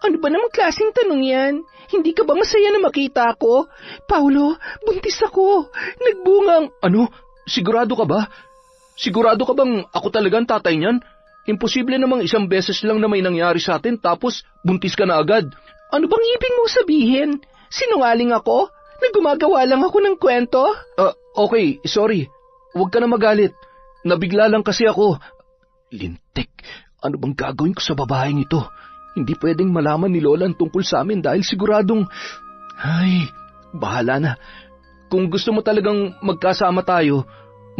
Ano ba namang klaseng tanong yan? Hindi ka ba masaya na makita ako? Paulo, buntis ako. Nagbungang... Ano? Sigurado ka ba? Sigurado ka bang ako talagang tatay niyan? Imposible namang 1 beses lang na may nangyari sa atin tapos buntis ka na agad. Ano bang ibig mong sabihin? Sinungaling ako? Nagumagawa lang ako ng kwento? Okay, sorry. Huwag ka na magalit. Nabigla lang kasi ako. Lintik, ano bang gagawin ko sa babaeng ito? Hindi pwedeng malaman ni Lola ang tungkol sa amin dahil siguradong... Ay, bahala na. Kung gusto mo talagang magkasama tayo,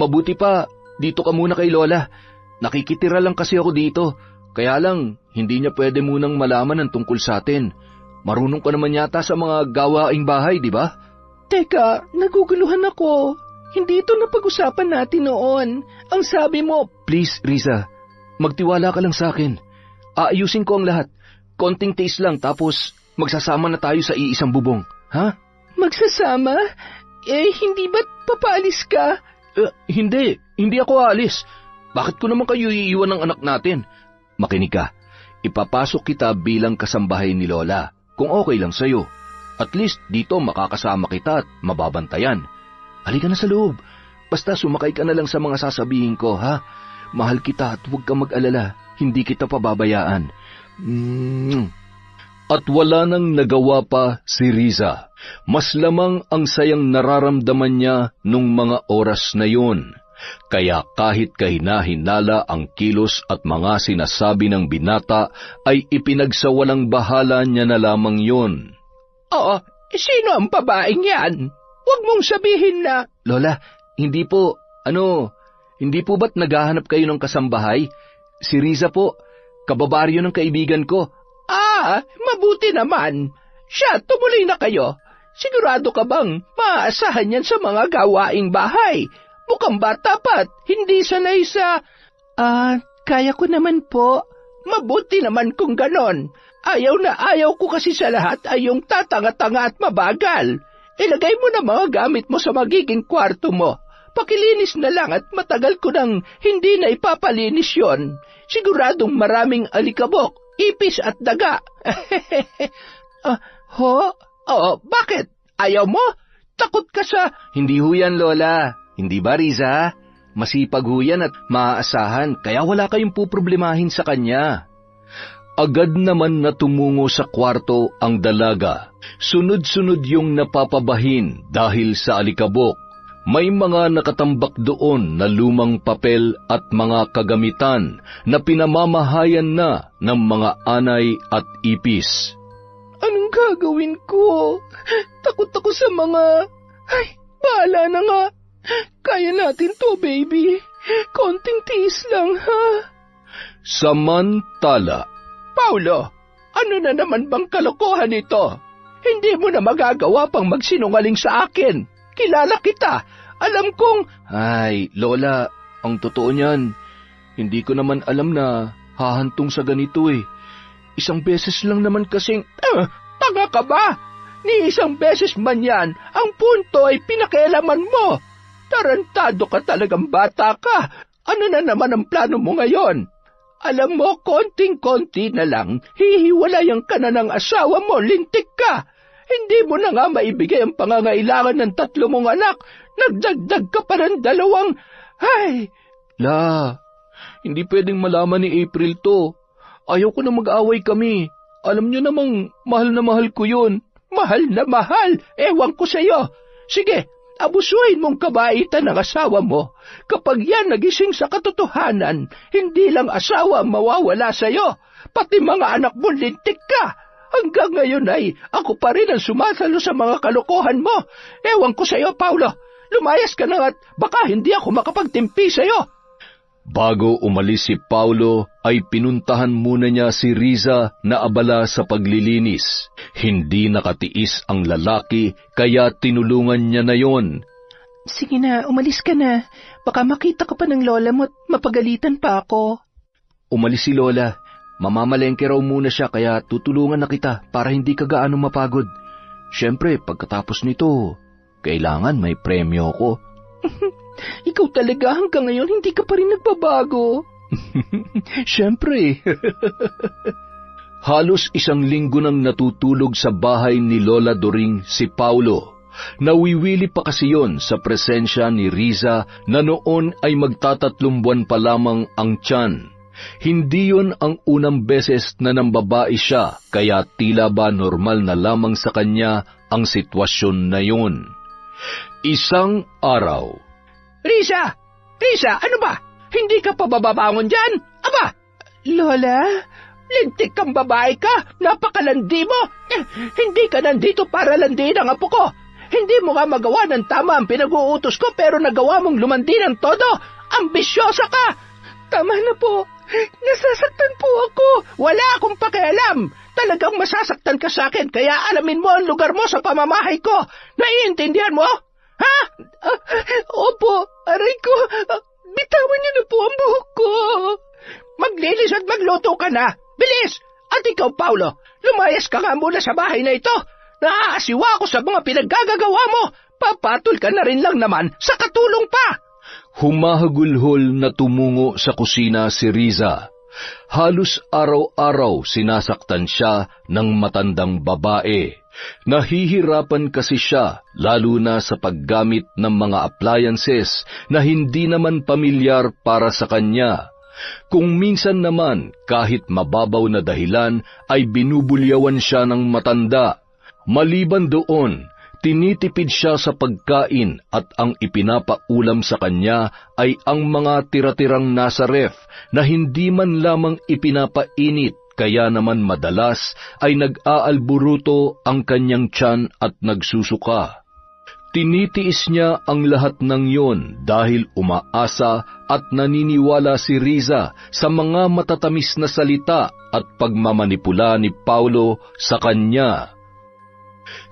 mabuti pa dito ka muna kay Lola. Nakikitira lang kasi ako dito. Kaya lang, hindi niya pwede munang malaman ang tungkol sa atin. Marunong ka naman yata sa mga gawaing bahay, di ba? Teka, naguguluhan ako. Hindi ito napag-usapan natin noon. Ang sabi mo... Please, Riza, magtiwala ka lang sa akin. Aayusin ko ang lahat. konting taste lang tapos magsasama na tayo sa iisang bubong, ha? Magsasama? Hindi ba't papaalis ka? Hindi ako aalis. Bakit ko naman kayo iiwan ng anak natin? Makinig ka, ipapasok kita bilang kasambahay ni Lola, kung okay lang sa'yo. At least dito makakasama kita at mababantayan. Halika na sa loob. Basta sumakay ka na lang sa mga sasabihin ko, ha? Mahal kita at huwag kang mag-alala. Hindi kita pababayaan. At wala nang nagawa pa si Riza. Mas lamang ang sayang nararamdaman niya nung mga oras na yun. Kaya kahit kahina-hinala ang kilos at mga sinasabi ng binata, ay ipinagsawalang bahala niya na lamang yun. Oo, sino ang babaeng yan? Huwag mong sabihin na... Lola, hindi po, hindi po ba't naghahanap kayo ng kasambahay? Si Riza po, kababaryo ng kaibigan ko. Mabuti naman. Siya, tumuloy na kayo. Sigurado ka bang maaasahan yan sa mga gawaing bahay? Mukhang bata pa at hindi sanay sa... Kaya ko naman po. Mabuti naman kung ganon. Ayaw ko kasi sa lahat ay yung tatanga-tanga at mabagal. Ilagay mo na mga gamit mo sa magiging kwarto mo. Pakilinis na lang at matagal ko nang hindi na ipapalinis yon. Siguradong maraming alikabok, ipis at daga. Bakit? Ayaw mo? Takot ka sa... Hindi ho yan, Lola. Hindi ba, Riza? Masipag ho yan at maaasahan, kaya wala kayong puproblemahin sa kanya. Agad naman na tumungo sa kwarto ang dalaga. Sunod-sunod yung napapabahin dahil sa alikabok. May mga nakatambak doon na lumang papel at mga kagamitan na pinamamahayan na ng mga anay at ipis. Anong gagawin ko? Takot ako sa mga... bahala na nga. Kaya natin to, baby. Konting tiis lang, ha? Samantala, Paulo, ano na naman bang kalokohan ito? Hindi mo na magagawa pang magsinungaling sa akin. Kilala kita. Alam kong... Ay, Lola, ang totoo niyan, hindi ko naman alam na hahantong sa ganito eh. Isang beses lang naman kasing... tanga ka ba? Ni isang beses man yan, ang punto ay pinakialaman mo. Tarantado ka talagang bata ka. Ano na naman ang plano mo ngayon? Alam mo, konting-konti na lang, hihiwalayan ka na ng asawa mo, lintik ka. Hindi mo na nga maibigay ang pangangailangan ng 3 mong anak. Nagdagdag ka pa ng 2. La, hindi pwedeng malaman ni April to. Ayaw ko na mag-away kami. Alam niyo namang mahal na mahal ko yun. Mahal na mahal, ewan ko sa'yo. Sige, abusuhin mong kabaitan ng asawa mo. Kapag yan nagising sa katotohanan, hindi lang asawa ang mawawala sa'yo, pati mga anak mo lintik ka. Hanggang ngayon ay ako pa rin ang sumasalo sa mga kalokohan mo. Ewan ko sa'yo, Paulo. Lumayas ka na at baka hindi ako makapagtimpi sa'yo. Bago umalis si Paulo, ay pinuntahan muna niya si Riza na abala sa paglilinis. Hindi nakatiis ang lalaki, kaya tinulungan niya na yon. Sige na, umalis ka na. Baka makita ka pa ng lola mo at mapagalitan pa ako. Umalis si Lola. Mamamalengke raw muna siya, kaya tutulungan na kita para hindi ka gaano mapagod. Siyempre, pagkatapos nito, kailangan may premyo ko. Ikaw talaga hanggang ngayon hindi ka pa rin nagbabago. Siyempre. Halos 1 linggo nang natutulog sa bahay ni Lola Doring si Paulo. Nawiwili pa kasi yon sa presensya ni Riza na noon ay magta3 buwan pa lamang ang tiyan. Hindi yon ang unang beses na nambabae siya, kaya tila ba normal na lamang sa kanya ang sitwasyon na yon. Isang araw. Riza! Ano ba? Hindi ka pa bababangon dyan? Aba! Lola, lintik kang babae ka. Napakalandi mo. Hindi ka nandito para landiin ang apo ko. Hindi mo nga magawa ng tama ang pinag-uutos ko pero nagawa mong lumandi ng todo. Ambisyosa ka. Tama na po. Nasasaktan po ako. Wala akong pakialam. Talagang masasaktan ka sa akin kaya alamin mo ang lugar mo sa pamamahay ko. Naiintindihan mo? Ha? Opo, aray ko. Bitawan niyo na po ang buhok ko. Maglinis at magluto ka na. Bilis! At ikaw, Paulo, lumayas ka nga muna sa bahay na ito. Naaasiwa ako sa mga pinaggagawa mo. Papatol ka na rin lang naman sa katulong pa. Humahagulhol na tumungo sa kusina si Riza. Halos araw-araw sinasaktan siya ng matandang babae. Nahihirapan kasi siya, lalo na sa paggamit ng mga appliances na hindi naman pamilyar para sa kanya. Kung minsan naman, kahit mababaw na dahilan, ay binubulyawan siya ng matanda. Maliban doon, tinitipid siya sa pagkain at ang ipinapaulam sa kanya ay ang mga tira-tirang nasa ref na hindi man lamang ipinapainit, kaya naman madalas ay nag-aalburuto ang kanyang tiyan at nagsusuka. Tinitiis niya ang lahat ng yon dahil umaasa at naniniwala si Riza sa mga matatamis na salita at pagmamanipula ni Paulo sa kanya.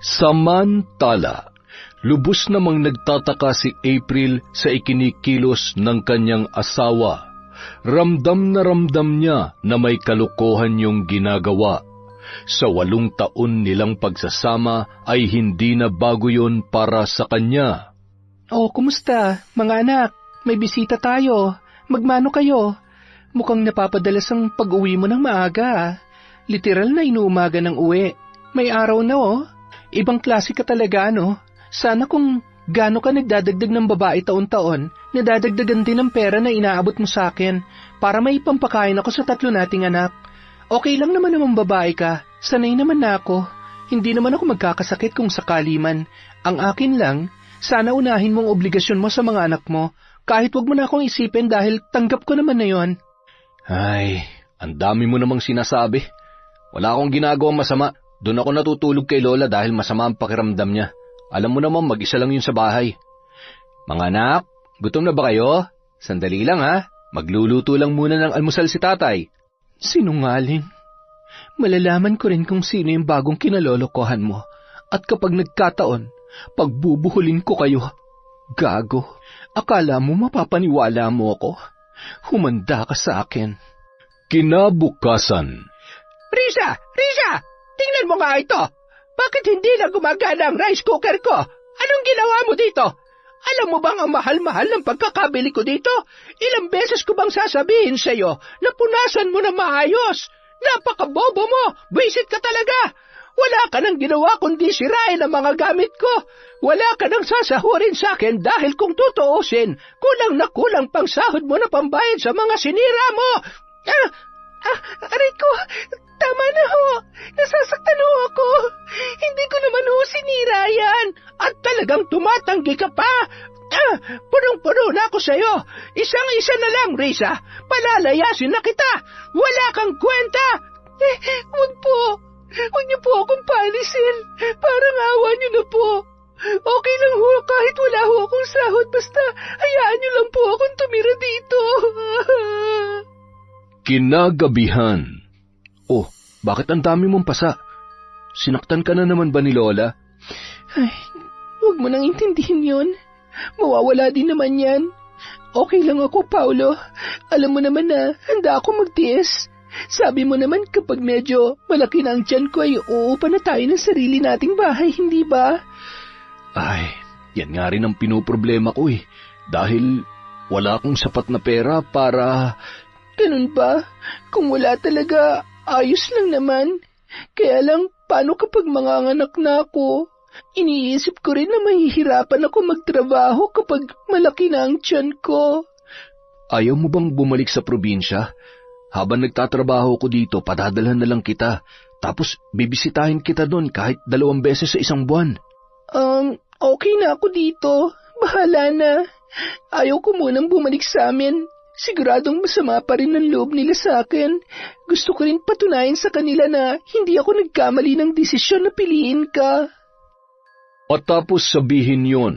Samantala, lubos namang nagtataka si April sa ikinikilos ng kanyang asawa. Ramdam na ramdam niya na may kalokohan yung ginagawa. Sa 8 taon nilang pagsasama ay hindi na bago yon para sa kanya. Oh, kumusta, mga anak? May bisita tayo. Magmano kayo? Mukhang napapadalas ang pag-uwi mo ng maaga. Literal na inuumaga ng uwi. May araw na Ibang klase ka talaga, no? Sana kung gaano ka nagdadagdag ng babae taon-taon, nadadagdagan din ng pera na inaabot mo sa akin para may pampakain ako sa 3 nating anak. Okay lang naman babae ka, sanay naman na ako. Hindi naman ako magkakasakit kung sakali man. Ang akin lang, sana unahin mong obligasyon mo sa mga anak mo, kahit wag mo na akong isipin dahil tanggap ko naman na yon. Ay, ang dami mo namang sinasabi. Wala akong ginagawang masama. Doon ako natutulog kay Lola dahil masama ang pakiramdam niya. Alam mo naman, mag-isa lang yun sa bahay. Mga anak, gutom na ba kayo? Sandali lang ha. Magluluto lang muna ng almusal si tatay. Sinungaling. Malalaman ko rin kung sino yung bagong kinalolokohan mo. At kapag nagkataon, pagbubuhulin ko kayo. Gago. Akala mo mapapaniwala mo ako? Humanda ka sa akin. Kinabukasan. Riza! Tingnan mo nga ito! Bakit hindi na gumagana ang rice cooker ko? Anong ginawa mo dito? Alam mo bang ang mahal-mahal ng pagkakabili ko dito? Ilang beses ko bang sasabihin sa'yo na punasan mo na maayos? Napakabobo mo! Buisit ka talaga! Wala ka nang ginawa kundi sirain ang mga gamit ko. Wala ka nang sasahurin sa akin dahil kung tutuusin, kulang na kulang pang sahod mo na pambayad sa mga sinira mo. Aray ko, tama na ho. Nasasaktan ho ako. Hindi ko naman ho sinira yan. At talagang tumatanggi ka pa. Punong-puno na ako sa'yo. Isang-isa na lang, Riza. Palalayasin na kita. Wala kang kwenta. Huwag po. Huwag niyo po akong paalisin. Parang awa niyo na po. Okay lang ho kahit wala ho akong sahod. Basta hayaan niyo lang po akong tumira dito. Kinagabihan. Oh, bakit ang dami mong pasa? Sinaktan ka na naman ba ni Lola? Ay, huwag mo nang intindihin yun. Mawawala din naman yan. Okay lang ako, Paulo. Alam mo naman na handa ako magtiis. Sabi mo naman kapag medyo malaki na ang tiyan ko ay uupa na tayo ng sarili nating bahay, hindi ba? Ay, yan nga rin ang pinoproblema ko eh. Dahil wala akong sapat na pera para... Ganun ba? Kung wala talaga, ayos lang naman. Kaya lang, paano kapag manganganak na ako? Iniisip ko rin na mahihirapan ako magtrabaho kapag malaki na ang tiyan ko. Ayaw mo bang bumalik sa probinsya? Habang nagtatrabaho ko dito, padadalhan na lang kita. Tapos bibisitahin kita doon kahit 2 beses sa isang buwan. Okay na ako dito. Bahala na. Ayaw ko munang bumalik sa amin. Siguradong masama pa rin ang loob nila sa akin. Gusto ko rin patunayan sa kanila na hindi ako nagkamali ng desisyon na piliin ka. Matapos sabihin yon,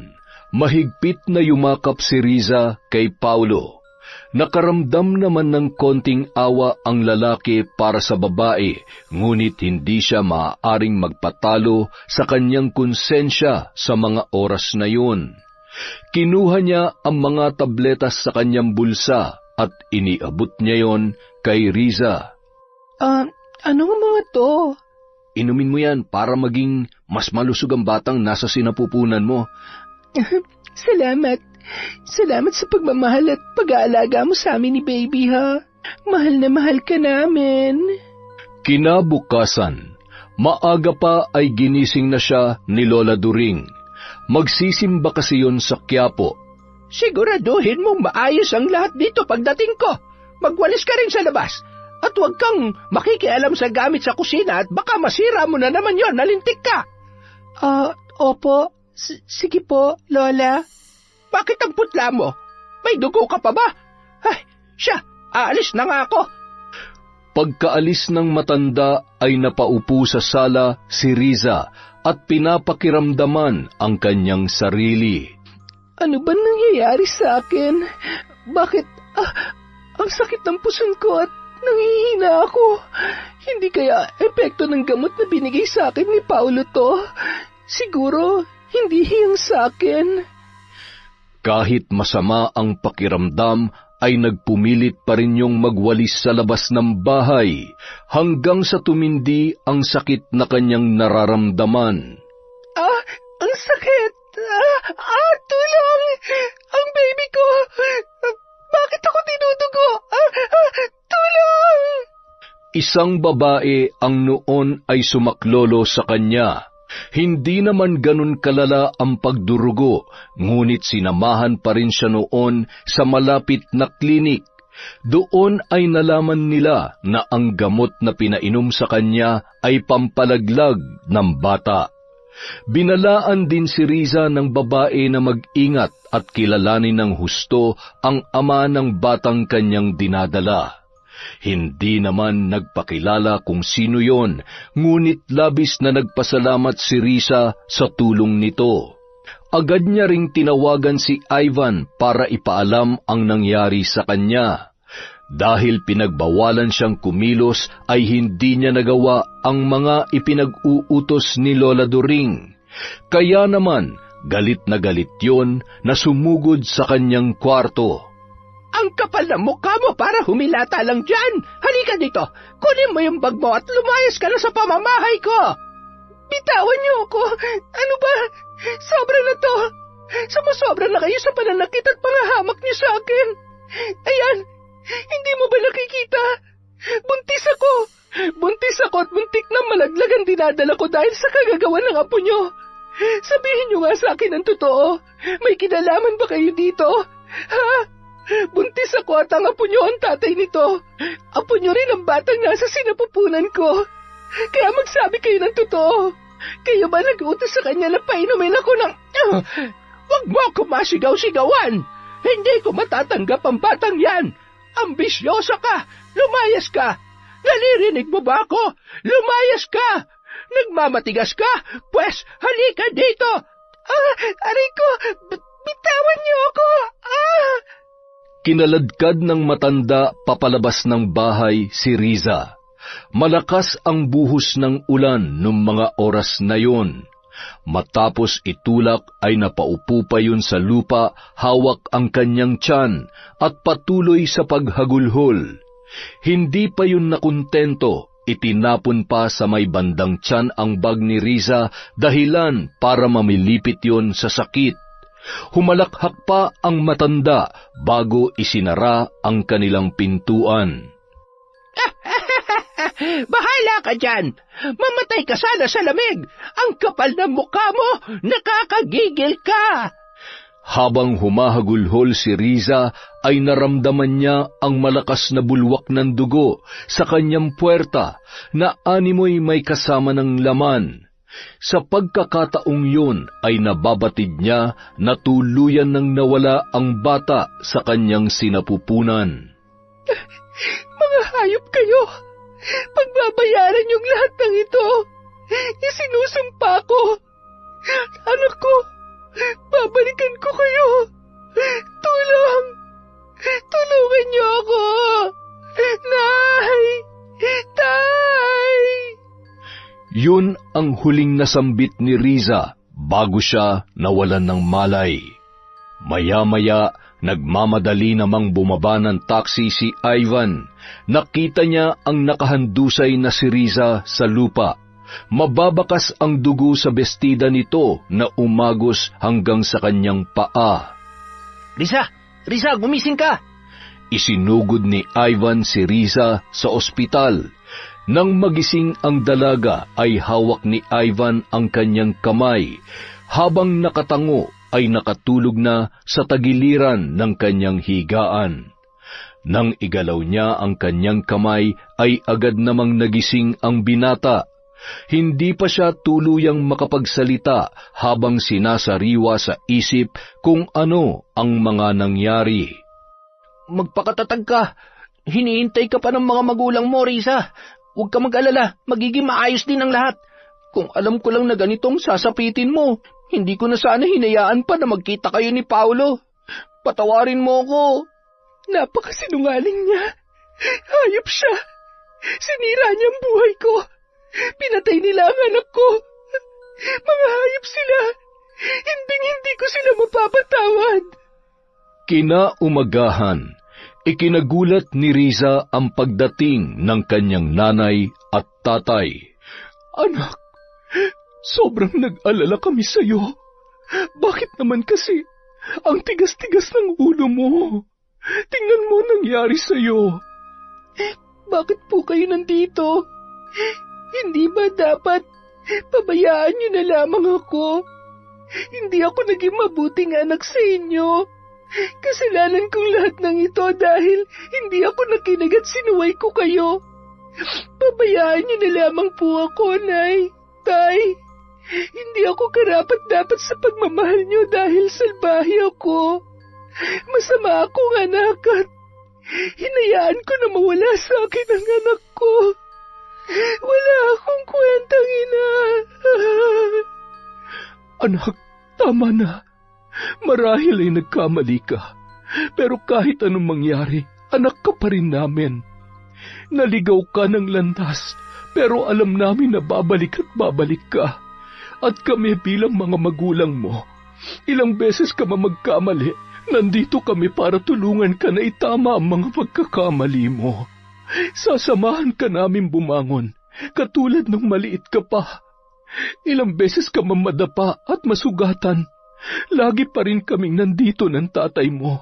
mahigpit na yumakap si Riza kay Paulo. Nakaramdam naman ng konting awa ang lalaki para sa babae, ngunit hindi siya maaaring magpatalo sa kanyang konsensya sa mga oras na yun. Kinuha niya ang mga tabletas sa kanyang bulsa at iniabot niya yon kay Riza. Anong mga to? Inumin mo yan para maging mas malusog ang batang nasa sinapupunan mo. Salamat. Salamat sa pagmamahal at pag-aalaga mo sa amin ni baby, ha? Mahal na mahal ka namin. Kinabukasan, maaga pa ay ginising na siya ni Lola During. Magsisimba kasi yun sa Quiapo. Siguraduhin mong maayos ang lahat dito pagdating ko. Magwalis ka rin sa labas. At huwag kang makikialam sa gamit sa kusina at baka masira mo na naman yon, nalintik ka. Opo. Sige po, Lola. Bakit ang putla mo? May dugo ka pa ba? Ay, siya, aalis na nga ako. Pagkaalis ng matanda ay napaupo sa sala si Riza at pinapakiramdaman ang kanyang sarili. Ano ba nangyayari sa akin? Bakit ang sakit ng puson ko at nangihina ako? Hindi kaya epekto ng gamot na binigay sa akin ni Paulo to? Siguro hindi hiyang sa akin. Kahit masama ang pakiramdam, ay nagpumilit pa rin yung magwalis sa labas ng bahay hanggang sa tumindi ang sakit na kanyang nararamdaman. Ang sakit! Tulong! Ang baby ko! Bakit ako tinudugo? Tulong! Isang babae ang noon ay sumaklolo sa kanya. Hindi naman ganun kalala ang pagdurugo, ngunit sinamahan pa rin siya noon sa malapit na klinik. Doon ay nalaman nila na ang gamot na pinainom sa kanya ay pampalaglag ng bata. Binalaan din si Riza ng babae na mag-ingat at kilalanin ng husto ang ama ng batang kanyang dinadala. Hindi naman nagpakilala kung sino yon, ngunit labis na nagpasalamat si Riza sa tulong nito. Agad niya ring tinawagan si Ivan para ipaalam ang nangyari sa kanya. Dahil pinagbawalan siyang kumilos ay hindi niya nagawa ang mga ipinag-uutos ni Lola During. Kaya naman, galit na galit yon na sumugod sa kanyang kwarto. Ang kapal ng mukha mo para humilata lang dyan. Halika dito, kunin mo yung bag mo at lumayas ka na sa pamamahay ko. Bitawan niyo ako. Ano ba? Sobra na to. Sumusobra na kayo sa pananakit at pangahamak niyo sa akin. Ayan, hindi mo ba nakikita? Buntis ako at buntik na malaglag ang dinadala ko dahil sa kagagawa ng apo niyo. Sabihin niyo nga sa akin ang totoo. May kinalaman ba kayo dito? Ha? Buntis ako at ang apo niyo ang tatay nito. Apo niyo rin ang batang nasa sinapupunan ko. Kaya magsabi kayo ng totoo. Kayo ba nag-utos sa kanya na painumin ako ng... Huwag mo ako masigaw-sigawan. Hindi ko matatanggap ang batang yan. Ambisyosa ka. Lumayas ka. Naririnig mo ba ako? Lumayas ka. Nagmamatigas ka. Pwes, halika dito. Aray ko, bitawan niyo ako. Kinaladkad ng matanda papalabas ng bahay si Riza. Malakas ang buhos ng ulan nung mga oras na yon. Matapos itulak ay napaupo pa yun sa lupa, hawak ang kanyang tiyan at patuloy sa paghagulhol. Hindi pa yun nakontento, itinapon pa sa may bandang tiyan ang bag ni Riza dahilan para mamilipit yon sa sakit. Humalakhak pa ang matanda bago isinara ang kanilang pintuan. Bahala ka dyan! Mamatay ka sana sa lamig! Ang kapal ng mukha mo! Nakakagigil ka! Habang humahagulhol si Riza, ay naramdaman niya ang malakas na bulwak ng dugo sa kanyang puwerta na animoy may kasama ng laman. Sa pagkakataong yun ay nababatid niya na tuluyan nang nawala ang bata sa kanyang sinapupunan. Mga hayop kayo! Pagbabayaran yung lahat ng ito. Isinusumpa ko. Anak ko, babalikan ko kayo. Tulong! Tulungan niyo ako! Nay! Tay! Yun ang huling nasambit ni Riza bago siya nawalan ng malay. Maya-maya, Nagmamadali namang bumaba ng taxi si Ivan. Nakita niya ang nakahandusay na si Riza sa lupa. Mababakas ang dugo sa bestida nito na umagos hanggang sa kanyang paa. Riza! Riza, gumising ka! Isinugod ni Ivan si Riza sa ospital. Nang magising ang dalaga ay hawak ni Ivan ang kanyang kamay, habang nakatango ay nakatulog na sa tagiliran ng kanyang higaan. Nang igalaw niya ang kanyang kamay ay agad namang nagising ang binata. Hindi pa siya tuluyang makapagsalita habang sinasariwa sa isip kung ano ang mga nangyari. Magpakatatag ka. Hinihintay ka pa ng mga magulang mo, Riza. Huwag ka mag-alala, magiging maayos din ang lahat. Kung alam ko lang na ganitong sasapitin mo, hindi ko na sana hinayaan pa na magkita kayo ni Paulo. Patawarin mo ko. Napakasinungaling niya. Hayop siya. Sinira niya ang buhay ko. Pinatay nila ang anak ko. Mga hayop sila. Hindi ko sila mapapatawad. Kinaumagahan, ikinagulat ni Riza ang pagdating ng kanyang nanay at tatay. Anak, sobrang nag-alala kami sa'yo. Bakit naman kasi ang tigas-tigas ng ulo mo? Tingnan mo nangyari sa'yo. Bakit po kayo nandito? Hindi ba dapat pabayaan niyo na lamang ako? Hindi ako naging mabuting anak sa inyo. Kasalanan kong lahat ng ito dahil hindi ako nakinig at sinuway ko kayo. Pabayaan niyo na lamang po ako, Nay, Tay. Hindi ako karapat-dapat sa pagmamahal niyo dahil salbahe ako. Masama akong anak at hinayaan ko na mawala sa akin ang anak ko. Wala akong kwentang ina. Anak, tama na. Marahil ay nagkamali ka. Pero kahit anong mangyari, anak ka pa rin namin. Naligaw ka ng landas, pero alam namin na babalik at babalik ka. At kami bilang mga magulang mo, ilang beses ka magkamali, nandito kami para tulungan ka na itama ang mga pagkakamali mo. Sasamahan ka namin bumangon, katulad ng maliit ka pa. Ilang beses ka mamadapa at masugatan, lagi pa rin kaming nandito ng tatay mo.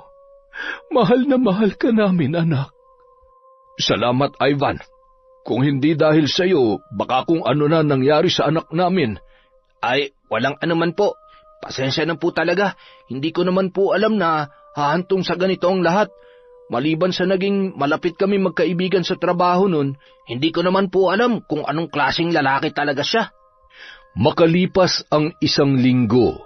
Mahal na mahal ka namin, anak. Salamat, Ivan. Kung hindi dahil sa iyo, baka kung ano na nangyari sa anak namin. Ay, walang anuman po. Pasensya na po talaga. Hindi ko naman po alam na hahantong sa ganito ang lahat. Maliban sa naging malapit kami magkaibigan sa trabaho nun, hindi ko naman po alam kung anong klaseng lalaki talaga siya. Makalipas ang 1 linggo,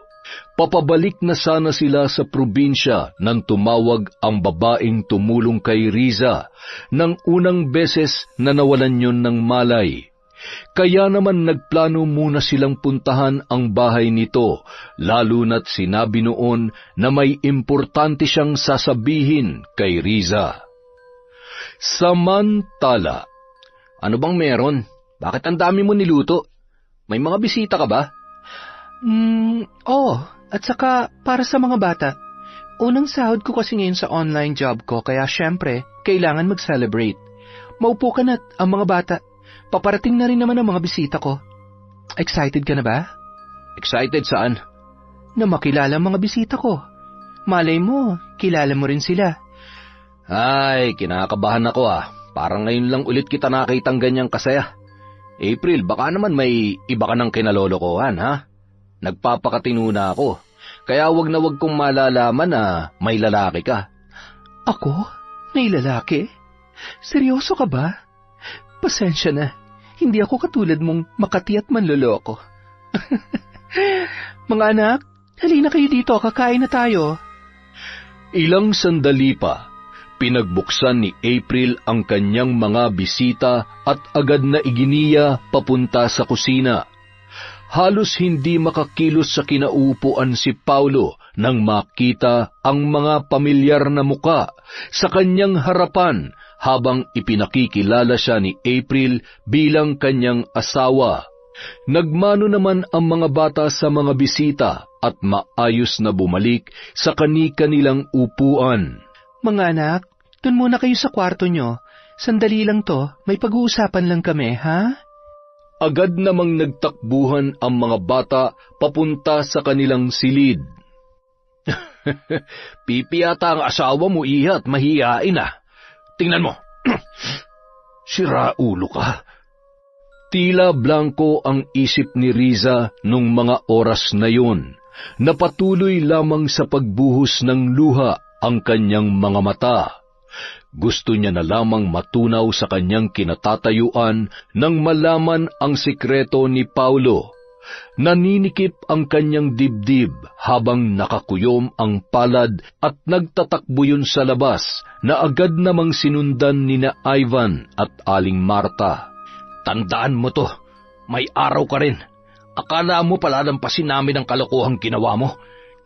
papabalik na sana sila sa probinsya nang tumawag ang babaeng tumulong kay Riza nang unang beses na nawalan yun ng malay. Kaya naman nagplano muna silang puntahan ang bahay nito, lalo na't sinabi noon na may importante siyang sasabihin kay Riza. Samantala, ano bang meron? Bakit ang dami mo niluto? May mga bisita ka ba? Oo. At saka para sa mga bata. Unang sahod ko kasi ngayon sa online job ko, kaya syempre, kailangan mag-celebrate. Maupo ka na't ang mga bata. Paparating na rin naman ang mga bisita ko. Excited ka na ba? Excited saan? Na makilala ang mga bisita ko. Malay mo, kilala mo rin sila. Ay, kinakabahan ako ah. Parang ngayon lang ulit kita nakitang ganyang kasaya. April, baka naman may iba ka ng kinalolokohan, ha? Nagpapakatino na ako. Kaya wag na wag kong malalaman na may lalaki ka. Ako? May lalaki? Seryoso ka ba? Pasensya na. Hindi ako katulad mong makati at manloloko. Mga anak, halina kayo dito, kakain na tayo. Ilang sandali pa, pinagbuksan ni April ang kanyang mga bisita at agad na iginiya papunta sa kusina. Halos hindi makakilos sa kinauupuan si Paulo nang makita ang mga pamilyar na muka sa kanyang harapan habang ipinakikilala siya ni April bilang kanyang asawa. Nagmano naman ang mga bata sa mga bisita at maayos na bumalik sa kani-kanilang upuan. Mga anak, dun muna kayo sa kwarto nyo. Sandali lang to, may pag-uusapan lang kami, ha? Agad namang nagtakbuhan ang mga bata papunta sa kanilang silid. Pipi yata ang asawa mo, Iha, at mahihain ah. Tingnan mo. Siraulo ka. Tila blanko ang isip ni Riza nung mga oras na yun. Napatuloy lamang sa pagbuhos ng luha ang kanyang mga mata. Gusto niya na lamang matunaw sa kanyang kinatatayuan nang malaman ang sikreto ni Paulo. Naninikip ang kanyang dibdib habang nakakuyom ang palad at nagtatakbo yun sa labas na agad namang sinundan ni na Ivan at Aling Marta. Tandaan mo to, may araw ka rin. Akala mo palalampasin namin ang kalokohang ginawa mo.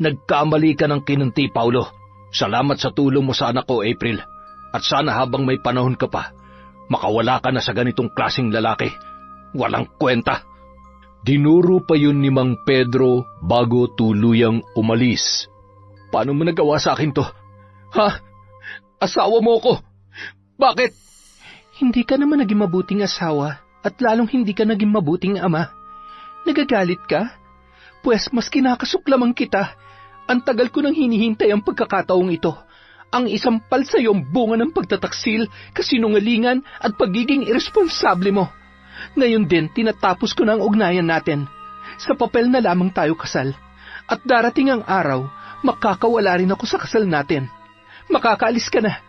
Nagkamali ka ng kinunti, Paulo. Salamat sa tulong mo sa anak ko, April. At sana habang may panahon ka pa, makawala ka na sa ganitong klaseng lalaki. Walang kwenta. Dinuro pa yun ni Mang Pedro bago tuluyang umalis. Paano mo nagawa sa akin to? Ha? Asawa mo ko? Bakit? Hindi ka naman naging mabuting asawa at lalong hindi ka naging mabuting ama. Nagagalit ka? Pues mas kinakasuklamang kita. Ang tagal ko nang hinihintay ang pagkakataong ito. Ang isampal sa iyong bunga ng pagtataksil, kasinungalingan at pagiging irresponsable mo. Ngayon din, tinatapos ko na ang ugnayan natin. Sa papel na lamang tayo kasal. At darating ang araw, makakawala rin ako sa kasal natin. Makakaalis ka na.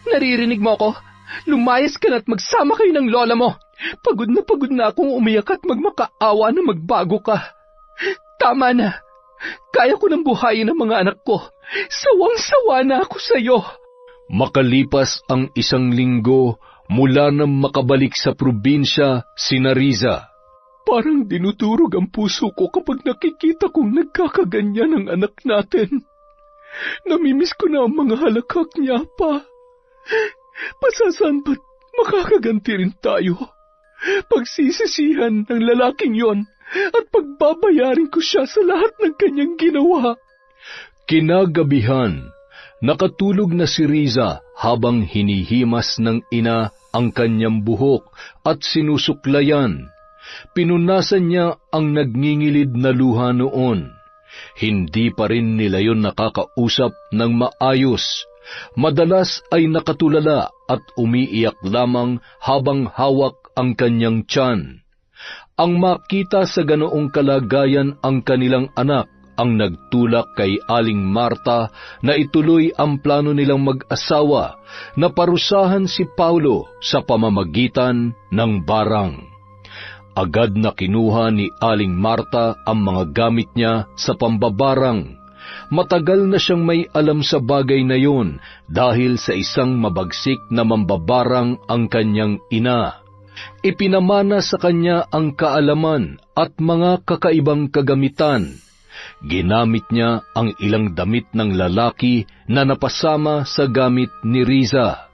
Naririnig mo ako? Lumayas ka na at magsama kayo ng lola mo. Pagod na akong umiyak at magmakaawa na magbago ka. Tama na. Kaya ko nang buhayin ang mga anak ko. Sawang-sawa na ako sa iyo. Makalipas ang 1 linggo mula nang makabalik sa probinsya sina Riza. Parang dinudurog ang puso ko kapag nakikita kong nagkakaganyan ang anak natin. Namimiss ko na ang mga halakhak niya pa. Pasasan ba't makakaganti rin tayo? Pagsisisihan ng lalaking yon at pagbabayarin ko siya sa lahat ng kanyang ginawa. Kinagabihan, nakatulog na si Riza habang hinihimas ng ina ang kanyang buhok at sinusuklayan. Pinunasan niya ang nagngingilid na luha noon. Hindi pa rin nila yon nakakausap ng maayos. Madalas ay nakatulala at umiiyak lamang habang hawak ang kanyang tiyan. Ang makita sa ganoong kalagayan ang kanilang anak ang nagtulak kay Aling Marta na ituloy ang plano nilang mag-asawa na parusahan si Paulo sa pamamagitan ng barang. Agad na kinuha ni Aling Marta ang mga gamit niya sa pambabarang. Matagal na siyang may alam sa bagay na yun dahil sa isang mabagsik na mambabarang ang kanyang ina. Ipinamana sa kanya ang kaalaman at mga kakaibang kagamitan. Ginamit niya ang ilang damit ng lalaki na napasama sa gamit ni Riza.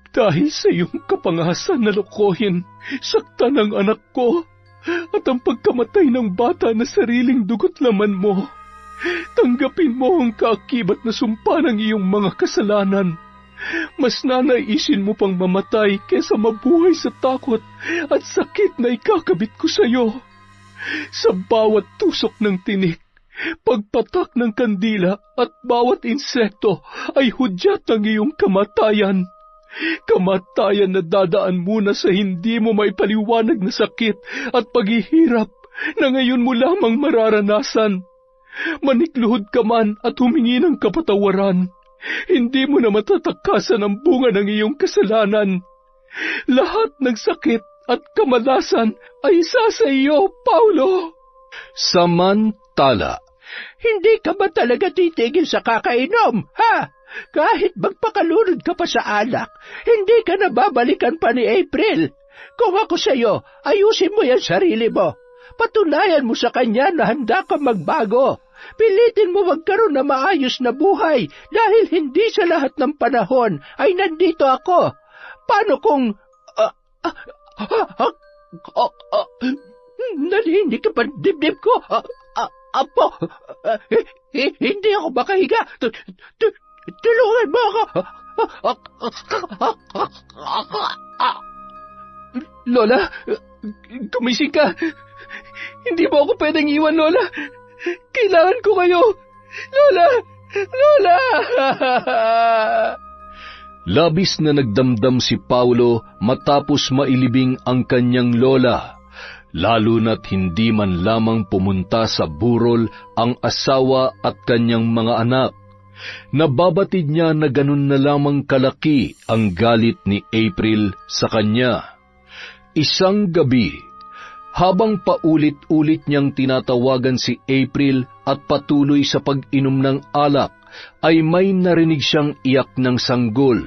Dahil sa iyong kapangasan na lokohin, saktan ang anak ko at ang pagkamatay ng bata na sariling dugot laman mo. Tanggapin mo ang kaakibat na sumpa ng iyong mga kasalanan. Mas nanaisin mo pang mamatay kesa mabuhay sa takot at sakit na ikakabit ko sa iyo. Sa bawat tusok ng tinik, pagpatak ng kandila at bawat insekto ay hudyat ng iyong kamatayan. Kamatayan na dadaan muna sa hindi mo maipaliwanag na sakit at paghihirap na ngayon mo lamang mararanasan. Manikluhod ka man at humingi ng kapatawaran, hindi mo na matatakasan ang bunga ng iyong kasalanan. Lahat ng sakit at kamalasan ay isa sa iyo, Paulo. Samantala, hindi ka ba talaga titigil sa kakainom, ha? Kahit magpakalunod ka pa sa alak, hindi ka na babalikan pa ni April. Kung ako sa iyo, ayusin mo yan sarili mo. Patunayan mo sa kanya na handa ka magbago. Pilitin mo magkaroon na maayos na buhay dahil hindi sa lahat ng panahon ay nandito ako. Paano kung... Nalinig ka pa dibdib ko. Apo, hindi ako makahiga. Tulungan mo ako. Lola, gumising ka. Hindi mo ako pwedeng iwan, Lola. Kailangan ko kayo. Lola! Lola! Labis na nagdamdam si Paulo matapos mailibing ang kanyang lola, lalo na't hindi man lamang pumunta sa burol ang asawa at kanyang mga anak. Nababatid niya na ganun na lamang kalaki ang galit ni April sa kanya. Isang gabi, habang paulit-ulit niyang tinatawagan si April at patuloy sa pag-inom ng alak, ay may narinig siyang iyak ng sanggol.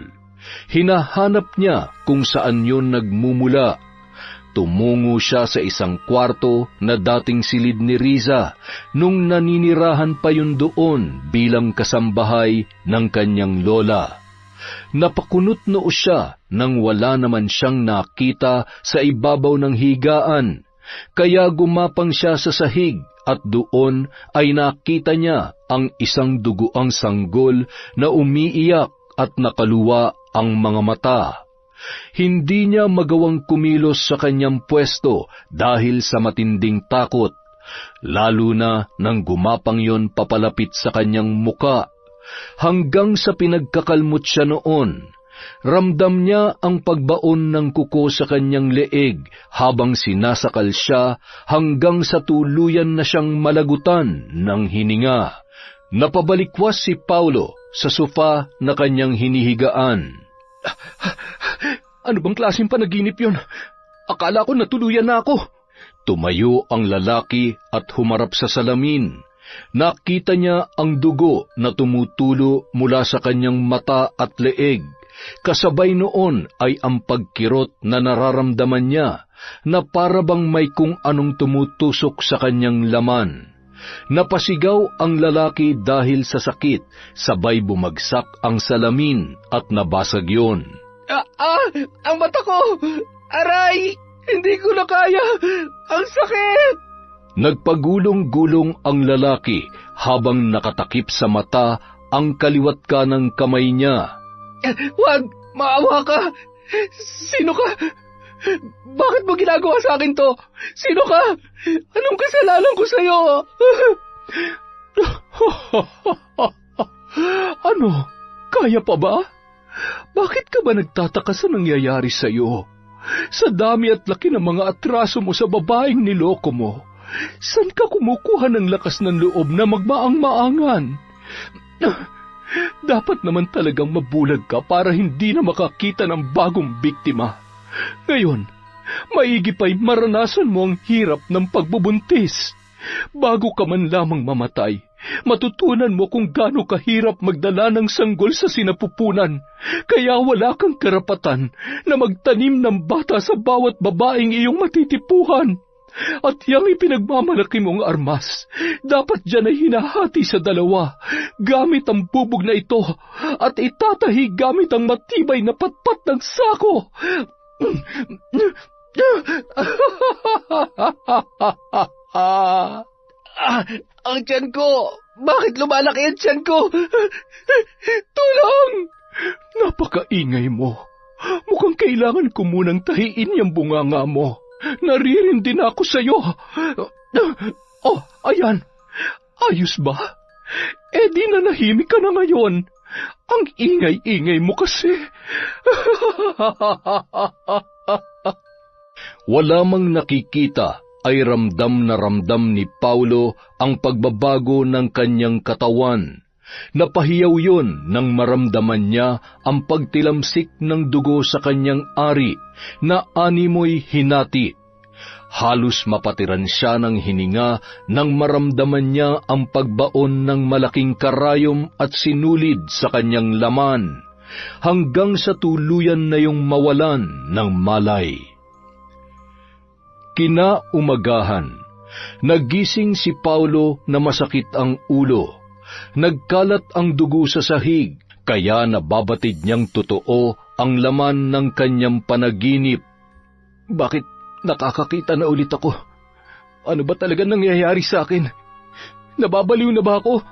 Hinahanap niya kung saan yun nagmumula. Tumungo siya sa isang kwarto na dating silid ni Riza nung naninirahan pa yun doon bilang kasambahay ng kanyang lola. Napakunot noo siya nang wala naman siyang nakita sa ibabaw ng higaan, kaya gumapang siya sa sahig at doon ay nakita niya ang isang duguang sanggol na umiiyak at nakaluwa ang mga mata. Hindi niya magawang kumilos sa kanyang pwesto dahil sa matinding takot, lalo na nang gumapang yon papalapit sa kanyang muka. Hanggang sa pinagkakalmot siya noon, ramdam niya ang pagbaon ng kuko sa kanyang leeg habang sinasakal siya hanggang sa tuluyan na siyang malagutan ng hininga. Napabalikwas si Paulo sa sofa na kanyang hinihigaan. Ano bang klaseng panaginip yun? Akala ko natuluyan na ako. Tumayo ang lalaki at humarap sa salamin. Nakita niya ang dugo na tumutulo mula sa kanyang mata at leeg. Kasabay noon ay ang pagkirot na nararamdaman niya na para bang may kung anong tumutusok sa kanyang laman. Napasigaw ang lalaki dahil sa sakit, sabay bumagsak ang salamin at nabasag yun. Ang mata ko! Aray! Hindi ko na kaya! Ang sakit! Nagpagulong-gulong ang lalaki habang nakatakip sa mata ang kaliwat kanang kamay niya. Huwag! Maawa ka! Sino ka? Bakit mo ginagawa sa akin to? Sino ka? Anong kasalanan ko sa'yo? Ano? Kaya pa ba? Bakit ka ba nagtataka sa nangyayari sa'yo? Sa dami at laki ng mga atraso mo sa babaeng niloko mo, saan ka kumukuha ng lakas ng loob na magmaang-maangan? Dapat naman talagang mabulag ka para hindi na makakita ng bagong biktima. Ngayon, maigi pa'y maranasan mo ang hirap ng pagbubuntis. Bago ka man lamang mamatay, matutunan mo kung gaano kahirap magdala ng sanggol sa sinapupunan. Kaya wala kang karapatan na magtanim ng bata sa bawat babaeng iyong matitipuhan. At yang ipinagmamalaki mong armas, dapat dyan ay hinahati sa dalawa, gamit ang bubog na ito, at itatahi gamit ang matibay na patpat ng sako. Ang tiyan ko! Bakit lumalaki ang tiyan ko? Tulong! Napakaingay mo. Mukhang kailangan ko munang tahiin yung bunganga mo. Naririndi na ako sa'yo. Oh, ayan. Ayos ba? Eh di nanahimik ka na ngayon. Ang ingay-ingay mo kasi. Wala mang nakikita ay ramdam na ramdam ni Paulo ang pagbabago ng kanyang katawan. Napahiyaw yun nang maramdaman niya ang pagtilamsik ng dugo sa kanyang ari na animoy hinati. Halos mapatiran siya ng hininga nang maramdaman niya ang pagbaon ng malaking karayom at sinulid sa kanyang laman, hanggang sa tuluyan na yung mawalan ng malay. Kinaumagahan, nagising si Paulo na masakit ang ulo. Nagkalat ang dugo sa sahig, kaya nababatid niyang totoo ang laman ng kanyang panaginip. Bakit nakakakita na ulit ako? Ano ba talaga nangyayari sa akin? Nababaliw na ba ako?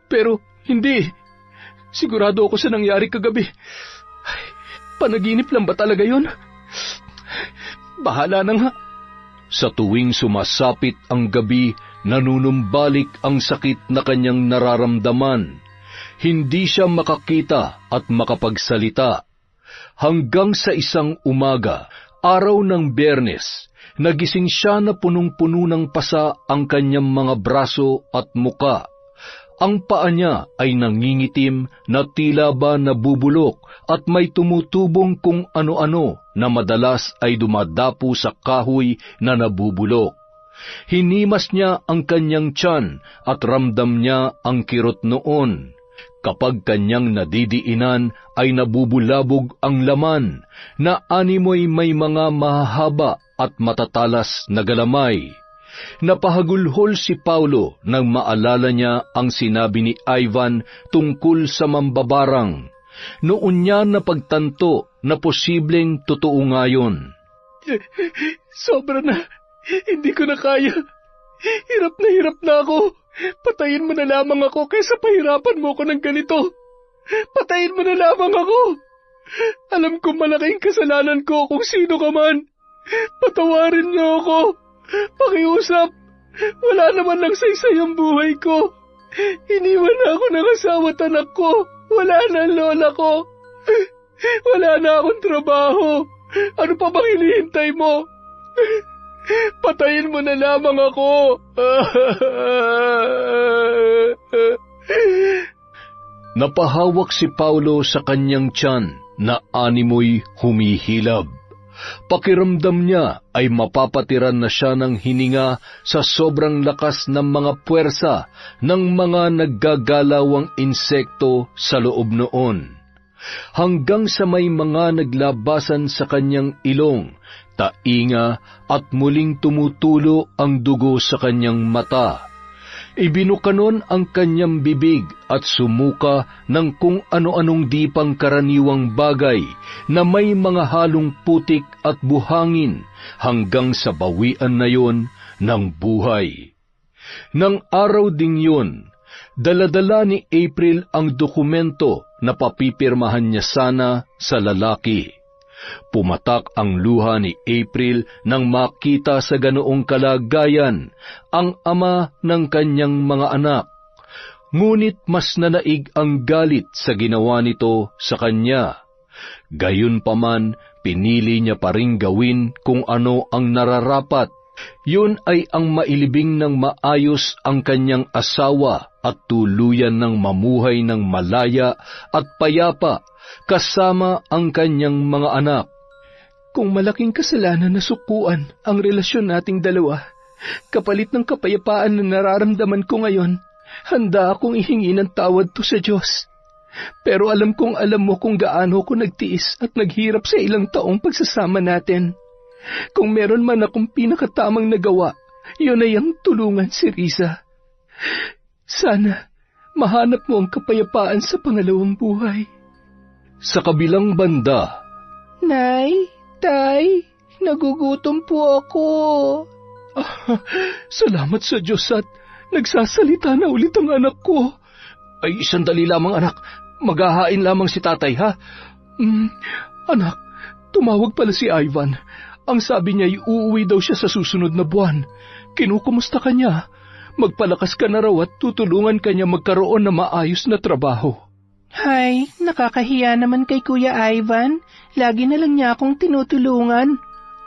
Pero hindi. Sigurado ako sa nangyari kagabi. Ay, panaginip lang ba talaga yon? Bahala na nga. Sa tuwing sumasapit ang gabi, nanunumbalik ang sakit na kanyang nararamdaman. Hindi siya makakita at makapagsalita. Hanggang sa isang umaga, araw ng Biyernes, nagising siya na punong-puno ng pasa ang kanyang mga braso at muka. Ang paa niya ay nangingitim na tila ba nabubulok at may tumutubong kung ano-ano na madalas ay dumadapo sa kahoy na nabubulok. Hinimas niya ang kanyang tiyan at ramdam niya ang kirot noon. Kapag kanyang nadidiinan ay nabubulabog ang laman na animoy may mga mahahaba at matatalas na galamay. Napahagulhol si Paulo nang maalala niya ang sinabi ni Ivan tungkol sa mambabarang. Noon niya napagtanto na posibleng totoo nga yun. Sobra na. Hindi ko na kaya. Hirap na ako. Patayin mo na lamang ako kaysa pahirapan mo ako ng ganito. Patayin mo na lamang ako. Alam ko malaking kasalanan ko kung sino ka man. Patawarin niyo ako. Pakiusap. Wala naman lang saysay ang buhay ko. Iniwan na ako ng asawa at anak ko. Wala na ang lola ko. Wala na akong trabaho. Ano pa bang hinihintay mo? Patayin mo na lamang ako. Napahawak si Paulo sa kanyang tiyan na animoy humihilab. Pakiramdam niya ay mapapatiran na siya ng hininga sa sobrang lakas ng mga puwersa ng mga naggagalawang insekto sa loob noon. Hanggang sa may mga naglabasan sa kanyang ilong, tainga at muling tumutulo ang dugo sa kanyang mata. Ibinukanon ang kanyang bibig at sumuka ng kung ano-anong di pangkaraniwang bagay na may mga halong putik at buhangin hanggang sa bawian na yon ng buhay. Nang araw ding yun, dala-dala ni April ang dokumento na papipirmahan niya sana sa lalaki. Pumatak ang luha ni April nang makita sa ganoong kalagayan ang ama ng kanyang mga anak. Ngunit mas nanaig ang galit sa ginawa nito sa kanya. Gayunpaman, pinili niya pa ring gawin kung ano ang nararapat. Yun ay ang mailibing ng maayos ang kanyang asawa at tuluyan ng mamuhay ng malaya at payapa kasama ang kanyang mga anak. Kung malaking kasalanan na sukuan ang relasyon nating dalawa, kapalit ng kapayapaan na nararamdaman ko ngayon, handa akong ihingi ng tawad to sa Diyos. Pero alam kong alam mo kung gaano ko nagtiis at naghirap sa ilang taong pagsasama natin. Kung meron man akong pinakatamang nagawa, yun ay ang tulungan si Riza. Sana mahanap mo ang kapayapaan sa pangalawang buhay. Sa kabilang banda, Nay, Tay, nagugutom po ako. Salamat sa Diyos at nagsasalita na ulit ang anak ko. ay sandali lamang anak, maghahain lamang si tatay ha? Anak, tumawag pala si Ivan. Ang sabi niya ay uuwi daw siya sa susunod na buwan. Kinukumusta ka niya? Magpalakas ka na raw at tutulungan ka niya magkaroon ng maayos na trabaho. Hay, nakakahiya naman kay Kuya Ivan. Lagi na lang niya akong tinutulungan.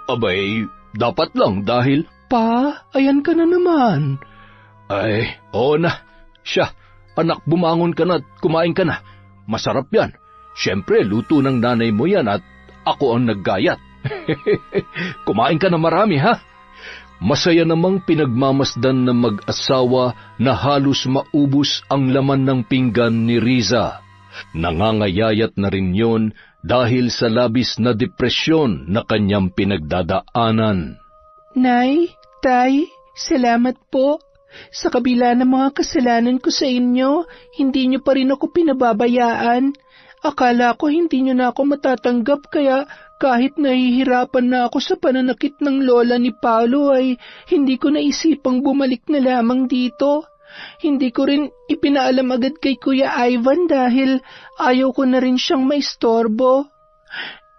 Abay, dapat lang dahil... Pa, ayan ka na naman. Ay, oo na. Siya, anak, bumangon ka na at kumain ka na. Masarap yan. Siyempre, luto ng nanay mo yan at ako ang naggayat. Kumain ka na marami, ha? Masaya namang pinagmamasdan ng mag-asawa na halos maubos ang laman ng pinggan ni Riza. Nangangayayat na rin yon dahil sa labis na depresyon na kanyang pinagdadaanan. Nay, Tay, salamat po. Sa kabila ng mga kasalanan ko sa inyo, hindi niyo pa rin ako pinababayaan. Akala ko hindi niyo na ako matatanggap kaya Kahit nahihirapan na ako sa pananakit ng lola ni Paolo ay hindi ko naisipang bumalik na lamang dito. Hindi ko rin ipinaalam agad kay Kuya Ivan dahil ayaw ko na rin siyang maistorbo.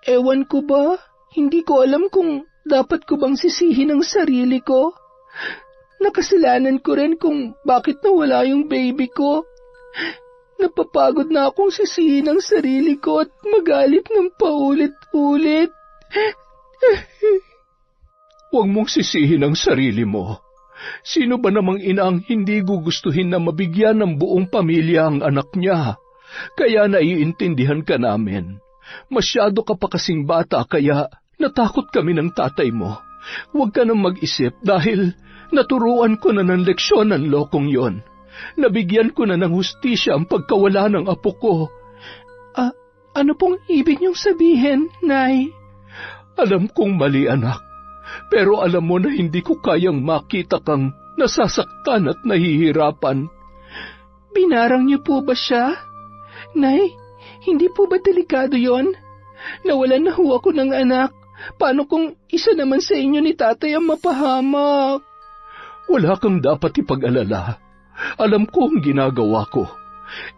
Ewan ko ba, hindi ko alam kung dapat ko bang sisihin ang sarili ko. Nakasalanan ko rin kung bakit nawala yung baby ko. Napapagod na akong sisihin ang sarili ko at magalit ng paulit-ulit. Huwag mong sisihin ang sarili mo. Sino ba namang ina ang hindi gugustuhin na mabigyan ng buong pamilya ang anak niya? Kaya naiintindihan ka namin. Masyado ka pa kasing bata kaya natakot kami ng tatay mo. Huwag ka nang mag-isip dahil naturuan ko na ng leksyon ang lokong yon. Nabigyan ko na ng hustisya ang pagkawala ng apo ko. Ano pong ibig niyong sabihin, Nay? Alam kong mali, anak. Pero alam mo na hindi ko kayang makita kang nasasaktan at nahihirapan. Binarang niyo po ba siya? Nay, hindi po ba delikado yon? Nawalan na ho ako ng anak. Paano kung isa naman sa inyo ni tatay ang mapahamak? Wala kang dapat ipag-alala. Alam ko ang ginagawa ko.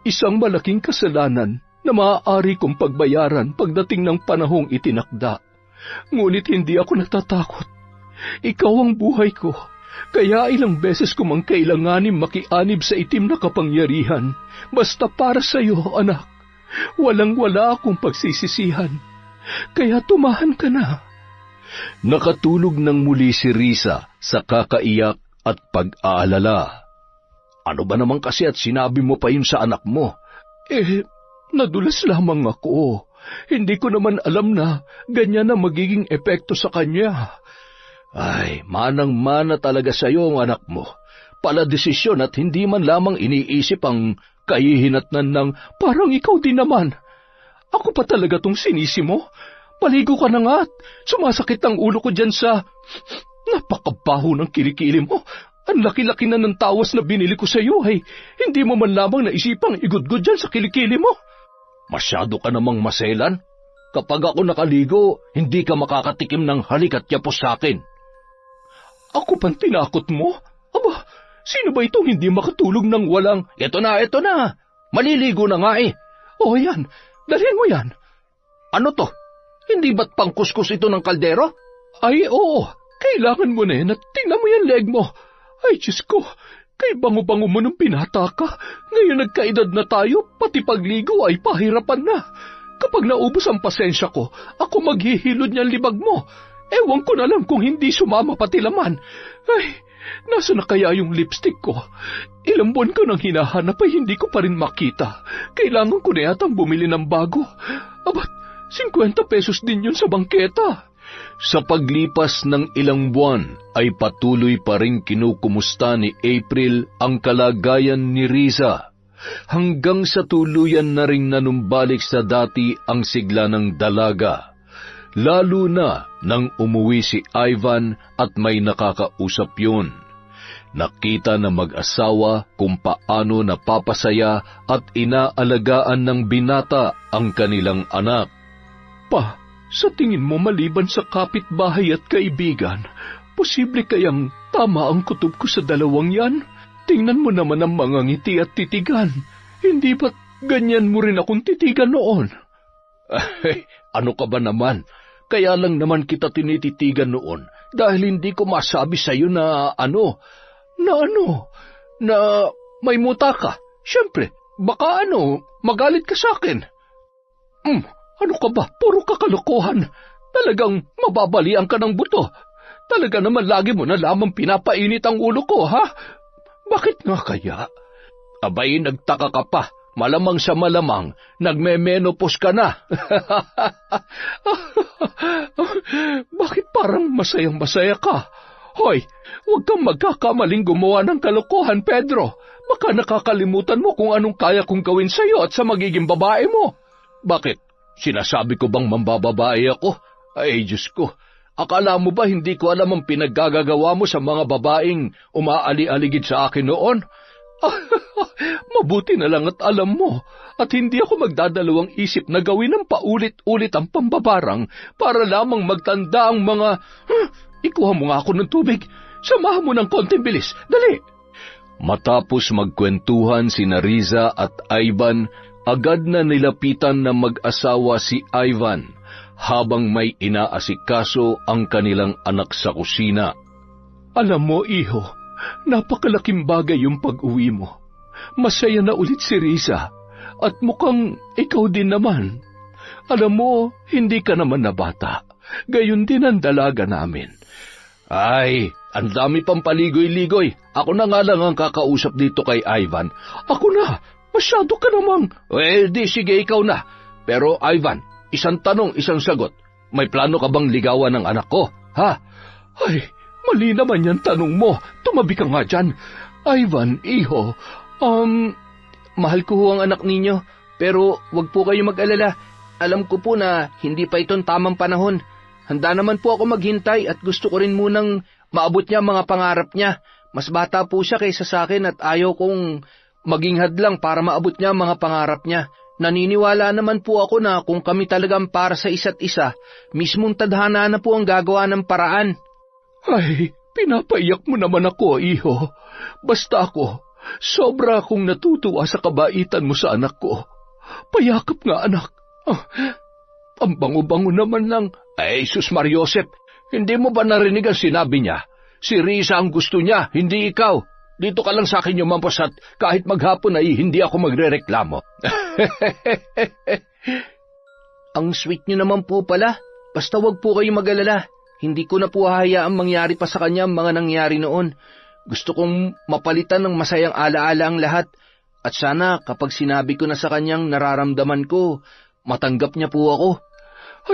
Isang malaking kasalanan na maaari kong pagbayaran pagdating ng panahong itinakda. Ngunit hindi ako natatakot. Ikaw ang buhay ko. Kaya ilang beses ko mang kailanganin makianib sa itim na kapangyarihan. Basta para sa iyo, anak. Walang-wala akong pagsisisihan. Kaya tumahan ka na. Nakatulog ng muli si Risa sa kakaiyak at pag-aalala. Ano ba naman kasi at sinabi mo pa yun sa anak mo? Nadulas lamang ako. Hindi ko naman alam na ganyan na magiging epekto sa kanya. Ay, manang-mana talaga sa iyo ang anak mo. Paladesisyon at hindi man lamang iniisip ang kahihinatnan ng parang ikaw din naman. Ako pa talaga tong sinisi mo. Paligo ka na nga at sumasakit ang ulo ko dyan sa napakabaho ng kilikili mo. Ang laki-laki na ng tawas na binili ko sa iyo ay hindi mo man lamang naisipang igudgod dyan sa kilikili mo. Masyado ka namang maselan. Kapag ako nakaligo, hindi ka makakatikim ng halik at yapos sa akin. Ako pang tinakot mo? Aba, sino ba itong hindi makatulog ng walang... Ito na. Maliligo na nga eh. Oh, yan. Dalhin mo yan. Ano to? Hindi ba't pangkuskus ito ng kaldero? Ay, oo. Kailangan mo na yan at tingnan mo yung leg mo. Ay, Diyos ko, kay bango-bango mo nung pinata ka. Ngayon nagkaedad na tayo, pati pagligo ay pahirapan na. Kapag naubos ang pasensya ko, ako maghihilod niyang libag mo. Ewan ko na lang kung hindi sumama pati laman. Ay, nasa na kaya yung lipstick ko? Ilang buwan ko nang hinahanap ay hindi ko pa rin makita. Kailangan ko na yatang bumili ng bago. Abat, 50 pesos din yun sa bangketa. Sa paglipas ng ilang buwan ay patuloy pa rin kinukumusta ni April ang kalagayan ni Risa hanggang sa tuluyan na ring nanumbalik sa dati ang sigla ng dalaga. Lalo na nang umuwi si Ivan at may nakakausap yun. Nakita na mag-asawa kung paano napapasaya at inaalagaan ng binata ang kanilang anak. Pa, sa tingin mo maliban sa kapitbahay at kaibigan, posible kayang tama ang kutob ko sa dalawang yan? Tingnan mo naman ang mga ngiti at titigan. Hindi ba't ganyan mo rin akong titigan noon? Ay, ano ka ba naman? Kaya lang naman kita tinititigan noon dahil hindi ko masabi sa iyo na na may muta ka. Siyempre, baka magalit ka sa akin. Ano ka ba? Puro kakalokohan. Talagang mababalian ka ng buto. Talaga naman lagi mo na lamang pinapainit ang ulo ko, ha? Bakit nga kaya? Abay, nagtaka ka pa. Malamang sa malamang, nagme-menopause ka na. Bakit parang masayang-masaya ka? Hoy, huwag kang magkakamaling gumawa ng kalokohan, Pedro. Baka nakakalimutan mo kung anong kaya kong gawin sa'yo at sa magiging babae mo. Bakit? Sinasabi ko bang mambababae ako? Ay, Diyos ko. Akala mo ba hindi ko alam ang pinaggagawa mo sa mga babaeng umaali-aligid sa akin noon? Mabuti na lang at alam mo, at hindi ako magdadalawang isip na gawin ng paulit-ulit ang pambabarang para lamang magtanda ang mga... ikuha mo nga ako ng tubig. Samahan mo ng konting bilis. Dali! Matapos magkwentuhan sina Riza at Ivan, agad na nilapitan ng mag-asawa si Ivan habang may inaasikaso ang kanilang anak sa kusina. Alam mo, iho, napakalaking bagay yung pag-uwi mo. Masaya na ulit si Riza at mukhang ikaw din naman. Alam mo, hindi ka naman na bata. Gayon din ang dalaga namin. Ay, ang dami pang paligoy-ligoy. Ako na nga lang ang kakausap dito kay Ivan. Ako na, masyado ka namang... Well, di sige ikaw na. Pero Ivan, isang tanong, isang sagot. May plano ka bang ligawan ng anak ko, ha? Ay, mali naman yan tanong mo. Tumabi ka nga dyan. Ivan, iho, Mahal ko ho ang anak ninyo, pero wag po kayo mag-alala. Alam ko po na hindi pa itong tamang panahon. Handa naman po ako maghintay at gusto ko rin munang maabot niya ang mga pangarap niya. Mas bata po siya kaysa sa akin at ayaw kong maging hadlang para maabot niya ang mga pangarap niya. Naniniwala naman po ako na kung kami talagang para sa isa't isa, mismong tadhana na po ang gagawa ng paraan. Ay, pinapaiyak mo naman ako, iho. Basta ako, sobra akong natutuwa sa kabaitan mo sa anak ko. Payakap nga, anak. Ang bango-bango naman ng... Ay, sus Mariosep, hindi mo ba narinig ang sinabi niya? Si Riza ang gusto niya, hindi ikaw. Dito ka lang sa akin yumampos at kahit maghapon ay hindi ako magrereklamo. Ang sweet niyo naman po pala. Basta wag po kayo mag-alala. Hindi ko na po hahayaang mangyari pa sa kanya ang mga nangyari noon. Gusto kong mapalitan ng masayang alaala ang lahat. At sana kapag sinabi ko na sa kanyang nararamdaman ko, matanggap niya po ako.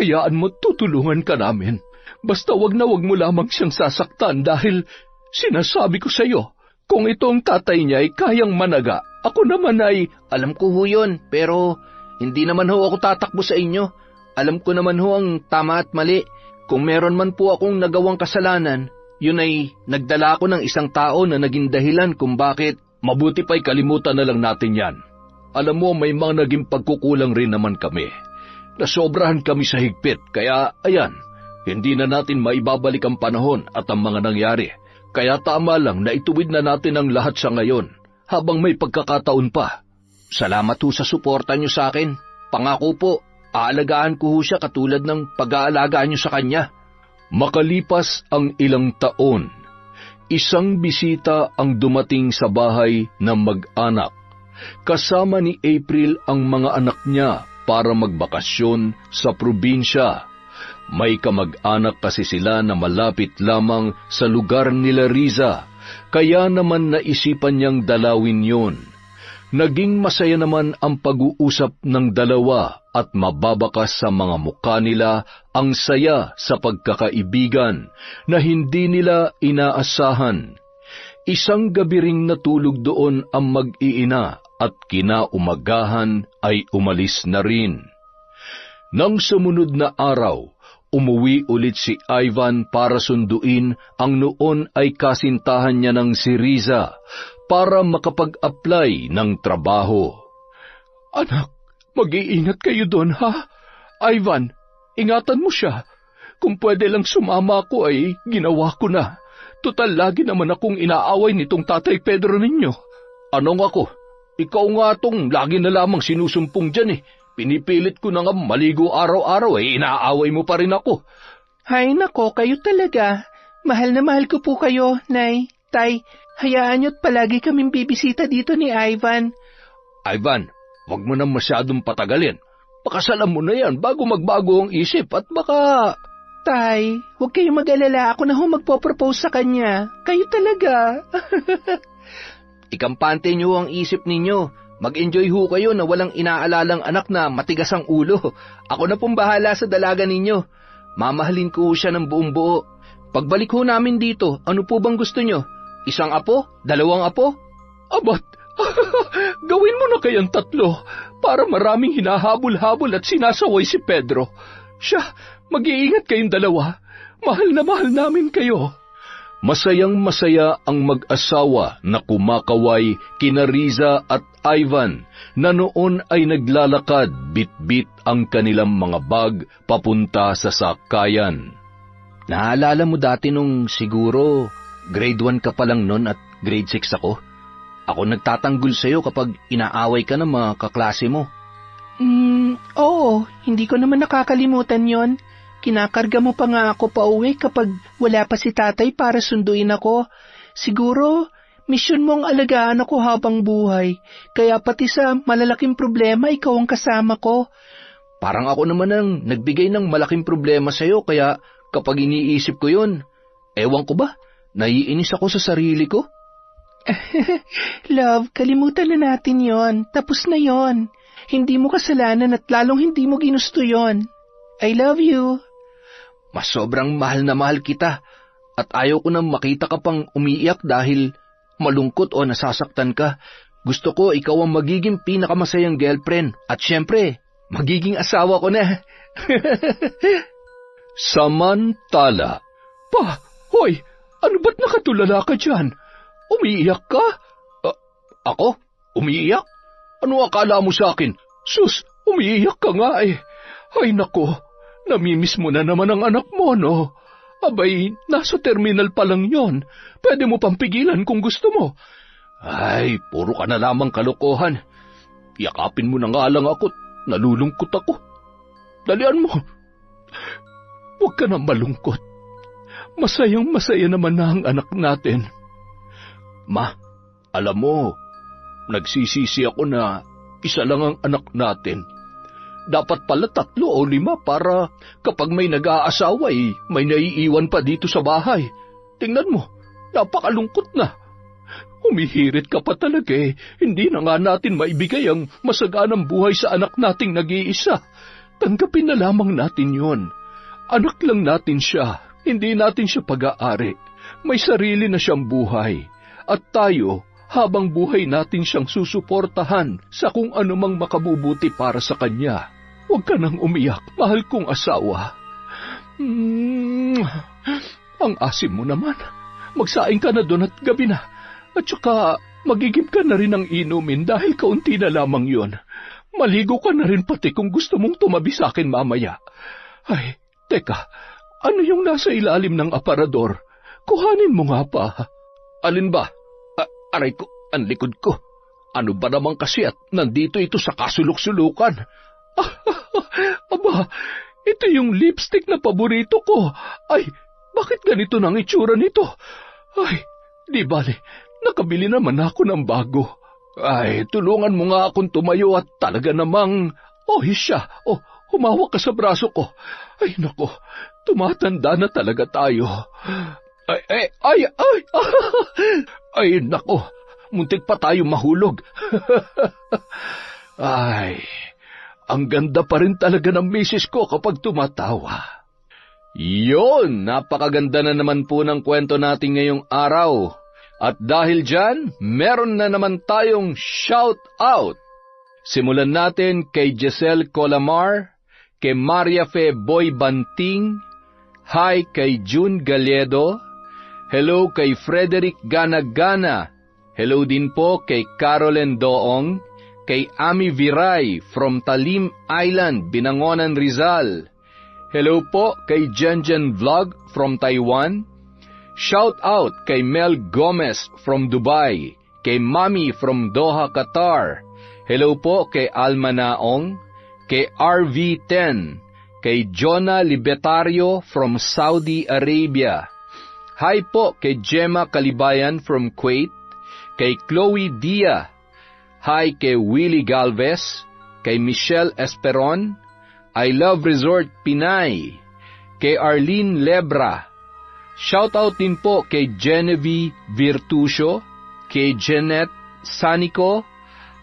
Hayaan mo, tutulungan ka namin. Basta wag na wag mo lamang siyang sasaktan dahil sinasabi ko sa iyo, kung itong tatay niya ay kayang managa, ako naman ay... Alam ko ho yun, pero hindi naman ho ako tatakbo sa inyo. Alam ko naman ho ang tama at mali. Kung meron man po akong nagawang kasalanan, yun ay nagdala ko ng isang tao na naging dahilan kung bakit. Mabuti pa'y kalimutan na lang natin yan. Alam mo, may mga naging pagkukulang rin naman kami. Nasobrahan kami sa higpit, kaya ayan, hindi na natin maibabalik ang panahon at ang mga nangyari. Kaya tama lang na ituwid na natin ang lahat sa ngayon, habang may pagkakataon pa. Salamat ho sa suporta niyo sa akin. Pangako po, aalagaan ko ho siya katulad ng pag-aalagaan niyo sa kanya. Makalipas ang ilang taon, isang bisita ang dumating sa bahay ng mag-anak. Kasama ni April ang mga anak niya para magbakasyon sa probinsya. May kamag-anak kasi sila na malapit lamang sa lugar nila Riza, kaya naman naisipan niyang dalawin yon. Naging masaya naman ang pag-uusap ng dalawa at mababakas sa mga mukha nila ang saya sa pagkakaibigan na hindi nila inaasahan. Isang gabi ring natulog doon ang mag-iina at kinaumagahan ay umalis na rin. Nang sumunod na araw, umuwi ulit si Ivan para sunduin ang noon ay kasintahan niya ng si Riza para makapag-apply ng trabaho. Anak, mag-iingat kayo doon, ha? Ivan, ingatan mo siya. Kung pwede lang sumama ako ay ginawa ko na. Total, lagi naman akong inaaway nitong Tatay Pedro ninyo. Anong ako? Ikaw nga tong lagi na lamang sinusumpong dyan eh. Pinipilit ko na nga maligo araw-araw eh, inaaway mo pa rin ako. Hay nako, kayo talaga. Mahal na mahal ko po kayo, Nay, Tay. Hayaan niyo't palagi kaming bibisita dito ni Ivan. Ivan, wag mo nang masyadong patagalin. Pakasalan mo na yan bago magbago ang isip at baka... Tay, huwag kayong mag-alala. Ako na ho magpo-propose sa kanya. Kayo talaga. Ikampante niyo ang isip ninyo. Mag-enjoy ho kayo na walang inaalalang anak na matigas ang ulo. Ako na pong bahala sa dalaga ninyo. Mamahalin ko siya ng buong buo. Pagbalik ho namin dito, ano po bang gusto nyo? Isang apo? Dalawang apo? Abat, gawin mo na kayang 3 para maraming hinahabol-habol at sinasaway si Pedro. Siya, mag-iingat kayong 2. Mahal na mahal namin kayo. Masayang-masaya ang mag-asawa na kumakaway kina Riza at Ivan na noon ay naglalakad bit-bit ang kanilang mga bag papunta sa sakayan. Naalala mo dati nung siguro grade 1 ka pa lang nun at grade 6 ako? Ako nagtatanggol sa'yo kapag inaaway ka ng mga kaklase mo. Oo, hindi ko naman nakakalimutan yon. Kinakarga mo pa nga ako pauwi kapag wala pa si tatay para sunduin ako. Siguro, misyon mong alagaan ako habang buhay. Kaya pati sa malalaking problema, ikaw ang kasama ko. Parang ako naman ang nagbigay ng malaking problema sa'yo, kaya kapag iniisip ko yun, ewan ko ba, naiinis ako sa sarili ko? Love, kalimutan na natin yon. Tapos na yon. Hindi mo kasalanan at lalong hindi mo ginusto yon. I love you. Mas sobrang mahal na mahal kita at ayaw ko nang makita ka pang umiiyak dahil malungkot o nasasaktan ka. Gusto ko ikaw ang magiging pinakamasayang girlfriend at syempre, magiging asawa ko na. Samantala, Hoy, ano ba't nakatulala ka dyan? Umiiyak ka? Ako? Umiiyak? Ano akala mo sa akin? Sus, umiiyak ka nga eh. Ay nako, namimiss mo na naman ang anak mo, no? Abay, nasa terminal pa lang yon. Pwede mo pang pigilan kung gusto mo. ay, puro ka na lamang kalokohan. Yakapin mo na nga lang ako, nalulungkot ako. Dalian mo. Huwag ka na malungkot. Masayang-masaya naman na ang anak natin. Ma, alam mo, nagsisisi ako na isa lang ang anak natin. Dapat pala 3 o 5 para kapag may nag-aasawa may naiiwan pa dito sa bahay. Tingnan mo, napakalungkot na. Humihirit ka pa talaga eh. Hindi na nga natin maibigay ang masaganang buhay sa anak nating nag-iisa. Tanggapin na lamang natin yon. Anak lang natin siya. Hindi natin siya pag-aari. May sarili na siyang buhay. At tayo, habang buhay natin siyang susuportahan sa kung anumang makabubuti para sa kanya. Huwag ka nang umiyak, mahal kong asawa. Ang asim mo naman. Magsaing ka na doon at gabi na. At saka magigib ka na rin ng inumin dahil kaunti na lamang yon. Maligo ka na rin pati kung gusto mong tumabi sa akin mamaya. Ay, teka, ano yung nasa ilalim ng aparador? Kuhanin mo nga pa. Alin ba? Aray ko, ang likod ko. Ano ba naman kasi at nandito ito sa kasulok-sulukan? Aba, ito yung lipstick na paborito ko. Ay, bakit ganito nang itsura nito? Ay, di bale, nakabili naman ako ng bago. Ay, tulungan mo nga akong tumayo at talaga namang... Siya. Humawak ka sa braso ko. Ay, nako, tumatanda na talaga tayo. Ay, nako, muntik pa tayo mahulog. Ay, ang ganda pa rin talaga ng misis ko kapag tumatawa. Yon, napakaganda na naman po ng kwento natin ngayong araw. At dahil dyan, meron na naman tayong shout out. Simulan natin kay Giselle Colamar, kay Maria Fe Boy Banting, hi kay June Galledo, hello kay Frederick Gana-Gana, hello din po kay Caroline Doong, kay Ami Viray from Talim Island, Binangonan, Rizal. Hello po kay Janjan Vlog from Taiwan. Shout out kay Mel Gomez from Dubai, kay Mami from Doha, Qatar. Hello po kay Alma Naong, kay RV10, kay Jonah Libertario from Saudi Arabia. Hi po kay Gemma Kalibayan from Kuwait, kay Chloe Dia. Hi kay Willie Galvez, kay Michelle Esperon, I Love Resort Pinay, kay Arlene Lebra. Shoutout din po kay Genevieve Virtusio, kay Jeanette Sanico.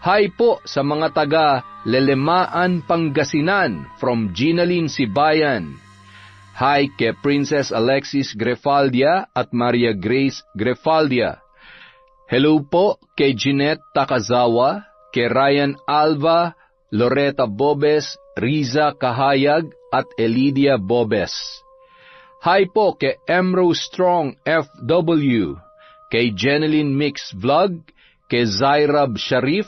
Hi po sa mga taga Lelemaan, Pangasinan from Ginaline Sibayan. Hi kay Princess Alexis Grefaldia at Maria Grace Grefaldia. Hello po kay Jeanette Takazawa, kay Ryan Alva, Loretta Bobes, Riza Kahayag at Elidia Bobes. Hi po kay Emrose Strong FW, kay Jeneline Mix Vlog, kay Zairab Sharif.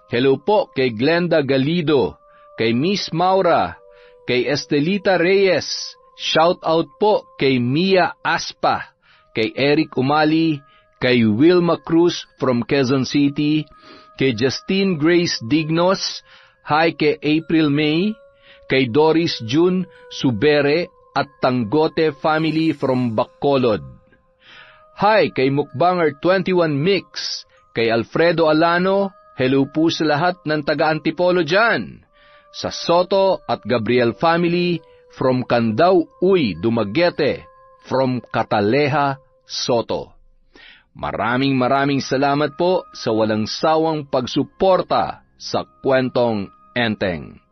Hello po kay Glenda Galido, kay Miss Maura, kay Estelita Reyes. Shout out po kay Mia Aspa, kay Eric Umali, kay Wilma Cruz from Quezon City, kay Justine Grace Dignos. Hi kay April May, kay Doris June Subere at Tanggote family from Bacolod. Hi kay Mukbanger 21 Mix, kay Alfredo Alano. Hello po sa lahat ng taga-Antipolo dyan. Sa Soto at Gabriel family from Candao Uy, Dumaguete, from Cataleja, Soto. Maraming salamat po sa walang sawang pagsuporta sa Kwentong Enteng.